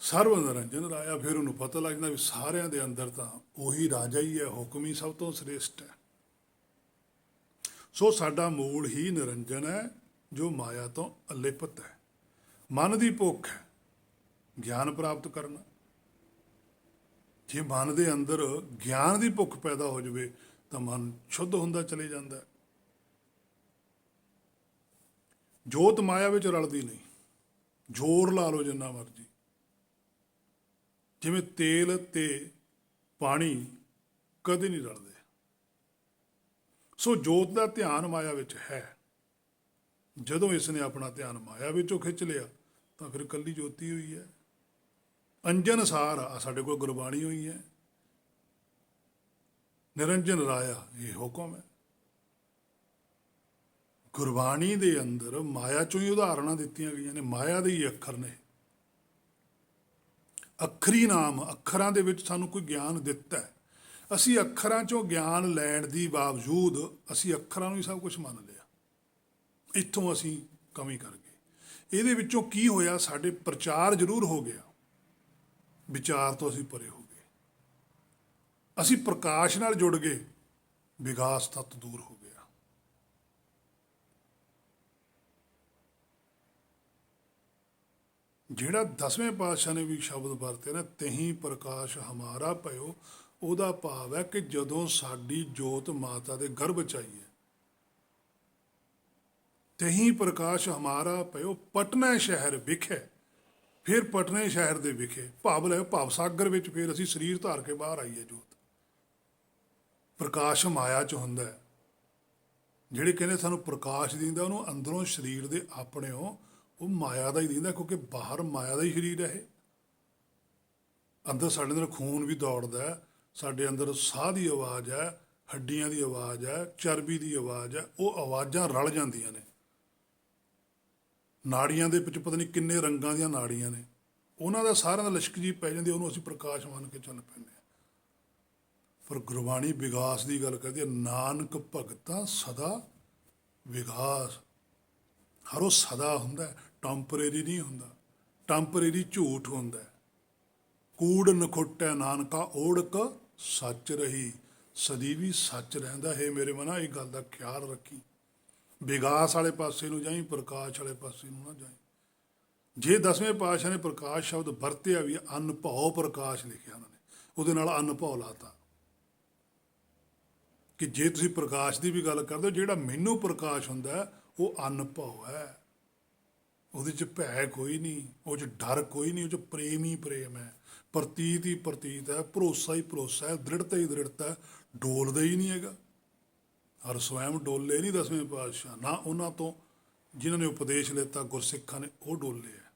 ਸਰਵ ਨਿਰੰਜਨ ਰਾਇਆ, ਫਿਰ ਉਹਨੂੰ ਪਤਾ ਲੱਗ ਜਾਂਦਾ ਵੀ ਸਾਰਿਆਂ ਦੇ ਅੰਦਰ ਤਾਂ ਉਹੀ ਰਾਜਾ ਹੀ ਹੈ, ਹੁਕਮ ਹੀ ਸਭ ਤੋਂ ਸ੍ਰੇਸ਼ਟ ਹੈ। ਸੋ ਸਾਡਾ ਮੂਲ ਹੀ ਨਿਰੰਜਨ ਹੈ, ਜੋ ਮਾਇਆ ਤੋਂ ਅਲਿਪਤ ਹੈ। ਮਨ ਦੀ ਭੁੱਖ ਹੈ ਗਿਆਨ ਪ੍ਰਾਪਤ ਕਰਨਾ। ਜੇ ਮਨ ਦੇ ਅੰਦਰ ਗਿਆਨ ਦੀ ਭੁੱਖ ਪੈਦਾ ਹੋ ਜਾਵੇ ਤਾਂ ਮਨ ਸ਼ੁੱਧ ਹੁੰਦਾ ਚਲੇ ਜਾਂਦਾ। ਜੋਤ ਮਾਇਆ ਵਿੱਚ ਰਲਦੀ ਨਹੀਂ, ਜ਼ੋਰ ਲਾ ਲਓ ਜਿੰਨਾ ਮਰਜ਼ੀ। ਜਿਵੇਂ ਤੇਲ ਤੇ ਪਾਣੀ ਕਦੇ ਨਹੀਂ ਰਲਦੇ, ਸੋ ਜੋਤ ਦਾ ਧਿਆਨ ਮਾਇਆ ਵਿੱਚ ਹੈ। ਜਦੋਂ ਇਸ ਨੇ ਆਪਣਾ ਧਿਆਨ ਮਾਇਆ ਵਿੱਚੋਂ ਖਿੱਚ ਲਿਆ ਤਾਂ ਫਿਰ ਇਕੱਲੀ ਜੋਤੀ ਹੋਈ ਹੈ। ਅੰਜਨ ਸਾਰ ਆ ਸਾਡੇ ਕੋਲ ਗੁਰਬਾਣੀ ਹੋਈ ਹੈ। ਨਿਰੰਜਨ ਰਾਇਆ ਇਹ ਹੁਕਮ ਹੈ। ਗੁਰਬਾਣੀ ਦੇ ਅੰਦਰ ਮਾਇਆ ਚੋਂ ਹੀ ਉਦਾਹਰਣਾਂ ਦਿੱਤੀਆਂ ਗਈਆਂ ਨੇ, ਮਾਇਆ ਦੇ ਹੀ ਅੱਖਰ ਨੇ। ਅੱਖਰੀ ਨਾਮ, ਅੱਖਰਾਂ ਦੇ ਵਿੱਚ ਸਾਨੂੰ ਕੋਈ ਗਿਆਨ ਦਿੱਤਾ ਹੈ। ਅਸੀਂ ਅੱਖਰਾਂ ਚੋਂ ਗਿਆਨ ਲੈਣ ਦੀ ਬਾਵਜੂਦ ਅਸੀਂ ਅੱਖਰਾਂ ਨੂੰ ਹੀ ਸਭ ਕੁਝ ਮੰਨ ਲਿਆ। ਇੱਥੋਂ ਅਸੀਂ ਕਮੀ ਕਰ ਗਏ। ਇਹਦੇ ਵਿੱਚੋਂ ਕੀ ਹੋਇਆ? ਸਾਡੇ ਪ੍ਰਚਾਰ ਜ਼ਰੂਰ ਹੋ ਗਿਆ, ਵਿਚਾਰ ਤੋਂ ਅਸੀਂ ਪਰੇ ਹੋ ਗਏ। ਅਸੀਂ ਪ੍ਰਕਾਸ਼ ਨਾਲ ਜੁੜ ਗਏ, ਵਿਗਾਸ ਤੱਤ ਦੂਰ ਹੋ ਗਿਆ। ਜਿਹੜਾ 10ਵੇਂ ਪਾਤਸ਼ਾਹ ਨੇ ਵੀ ਸ਼ਬਦ ਵਰਤੇ ਨਾ, ਤਹੀਂ ਪ੍ਰਕਾਸ਼ ਹਮਾਰਾ ਭਇਓ, ਉਹਦਾ ਭਾਵ ਹੈ ਕਿ ਜਦੋਂ ਸਾਡੀ ਜੋਤ ਮਾਤਾ ਦੇ ਗਰਭ 'ਚ ਆਈ ਹੈ, ਤਹੀਂ ਪ੍ਰਕਾਸ਼ ਹਮਾਰਾ ਭਇਓ ਪਟਨਾ ਸ਼ਹਿਰ ਵਿਖੇ। ਫਿਰ ਪਟਨੇ ਸ਼ਹਿਰ ਦੇ ਵਿਖੇ ਭਾਵ ਲੈ ਭਾਵ ਸਾਗਰ ਵਿੱਚ ਫਿਰ ਅਸੀਂ ਸਰੀਰ ਧਾਰ ਕੇ ਬਾਹਰ ਆਈਏ। ਜੋਤ ਪ੍ਰਕਾਸ਼ ਮਾਇਆ 'ਚ ਹੁੰਦਾ ਹੈ। ਜਿਹੜੇ ਕਹਿੰਦੇ ਸਾਨੂੰ ਪ੍ਰਕਾਸ਼ ਦਿੰਦਾ, ਉਹਨੂੰ ਅੰਦਰੋਂ ਸਰੀਰ ਦੇ ਆਪਣਿਓ ਉਹ ਮਾਇਆ ਦਾ ਹੀ ਦਿੰਦਾ, ਕਿਉਂਕਿ ਬਾਹਰ ਮਾਇਆ ਦਾ ਹੀ ਸਰੀਰ ਹੈ। ਇਹ ਅੰਦਰ ਸਾਡੇ ਅੰਦਰ ਖੂਨ ਵੀ ਦੌੜਦਾ, ਸਾਡੇ ਅੰਦਰ ਸਾਹ ਦੀ ਆਵਾਜ਼ ਹੈ, ਹੱਡੀਆਂ ਦੀ ਆਵਾਜ਼ ਹੈ, ਚਰਬੀ ਦੀ ਆਵਾਜ਼ ਹੈ। ਉਹ ਆਵਾਜ਼ਾਂ ਰਲ ਜਾਂਦੀਆਂ ਨੇ। ਨਾੜੀਆਂ ਦੇ ਵਿੱਚ ਪਤਾ ਨਹੀਂ ਕਿੰਨੇ ਰੰਗਾਂ ਦੀਆਂ ਨਾੜੀਆਂ ਨੇ, ਉਹਨਾਂ ਦਾ ਸਾਰਿਆਂ ਦਾ ਲਿਸ਼ਕ ਜੀ ਪੈ ਜਾਂਦੀ, ਉਹਨੂੰ ਅਸੀਂ ਪ੍ਰਕਾਸ਼ ਮੰਨ ਕੇ ਚੱਲ ਪੈਂਦੇ ਹਾਂ। ਪਰ ਗੁਰਬਾਣੀ ਵਿਗਾਸ ਦੀ ਗੱਲ ਕਰਦੀ ਹੈ। ਨਾਨਕ ਭਗਤਾਂ ਸਦਾ ਵਿਗਾਸ। ਹਰ ਉਹ ਸਦਾ ਹੁੰਦਾ, ਟੈਂਪਰੇਰੀ ਨਹੀਂ ਹੁੰਦਾ। ਟੈਂਪਰੇਰੀ ਝੂਠ ਹੁੰਦਾ। ਕੂੜ ਨਖੁੱਟੈ ਨਾਨਕਾ ਓੜਕ ਸੱਚ ਰਹੀ, ਸਦੀ ਵੀ ਸੱਚ ਰਹਿੰਦਾ ਹੈ। ਮੇਰੇ ਮਨਾ ਇਹ ਗੱਲ ਦਾ ਖਿਆਲ ਰੱਖੀ। ਵਿਗਾਸ ਵਾਲੇ ਪਾਸੇ ਨੂੰ ਜਾਈ, ਪ੍ਰਕਾਸ਼ ਵਾਲੇ ਪਾਸੇ ਨੂੰ ਨਾ ਜਾਈ। ਜੇ 10ਵੇਂ ਪਾਤਸ਼ਾਹ ਨੇ ਪ੍ਰਕਾਸ਼ ਸ਼ਬਦ ਵਰਤਿਆ ਵੀ, ਅਨਭਉ ਪ੍ਰਕਾਸ਼ ਲਿਖਿਆ ਉਹਨਾਂ ਨੇ, ਉਹਦੇ ਨਾਲ ਅਨਭਉ ਲਾਤਾ ਕਿ ਜੇ ਤੁਸੀਂ ਪ੍ਰਕਾਸ਼ ਦੀ ਵੀ ਗੱਲ ਕਰਦੇ ਹੋ, ਜਿਹੜਾ ਮੈਨੂੰ ਪ੍ਰਕਾਸ਼ ਹੁੰਦਾ ਉਹ ਅਨਭਉ ਹੈ। ਉਹਦੇ 'ਚ ਭੈ ਕੋਈ ਨਹੀਂ, ਉਹ 'ਚ ਡਰ ਕੋਈ ਨਹੀਂ, ਉਹ 'ਚ ਪ੍ਰੇਮ ਹੀ ਪ੍ਰੇਮ ਹੈ, ਪ੍ਰਤੀਤ ਹੀ ਪ੍ਰਤੀਤ ਹੈ, ਭਰੋਸਾ ਹੀ ਭਰੋਸਾ ਹੈ, ਦ੍ਰਿੜਤਾ ਹੀ ਦ੍ਰਿੜਤਾ ਹੈ। ਡੋਲਦਾ ਹੀ ਨਹੀਂ ਹੈਗਾ। ਹਰ ਸਵੈਮ ਡੋਲੇ ਨਹੀਂ 10ਵੇਂ ਪਾਤਸ਼ਾਹ, ਨਾ ਉਹਨਾਂ ਤੋਂ ਜਿਨ੍ਹਾਂ ਨੇ ਉਪਦੇਸ਼ ਲਿੱਤਾ ਗੁਰਸਿੱਖਾਂ ਨੇ ਉਹ ਡੋਲੇ ਆ,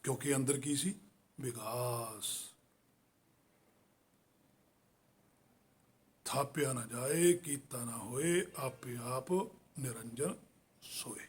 ਕਿਉਂਕਿ ਅੰਦਰ ਕੀ ਸੀ? ਵਿਕਾਸ। ਥਾਪਿਆ ਨਾ ਜਾਏ ਕੀਤਾ ਨਾ ਹੋਏ, ਆਪੇ ਆਪ ਨਿਰੰਜਨ ਸੋਏ।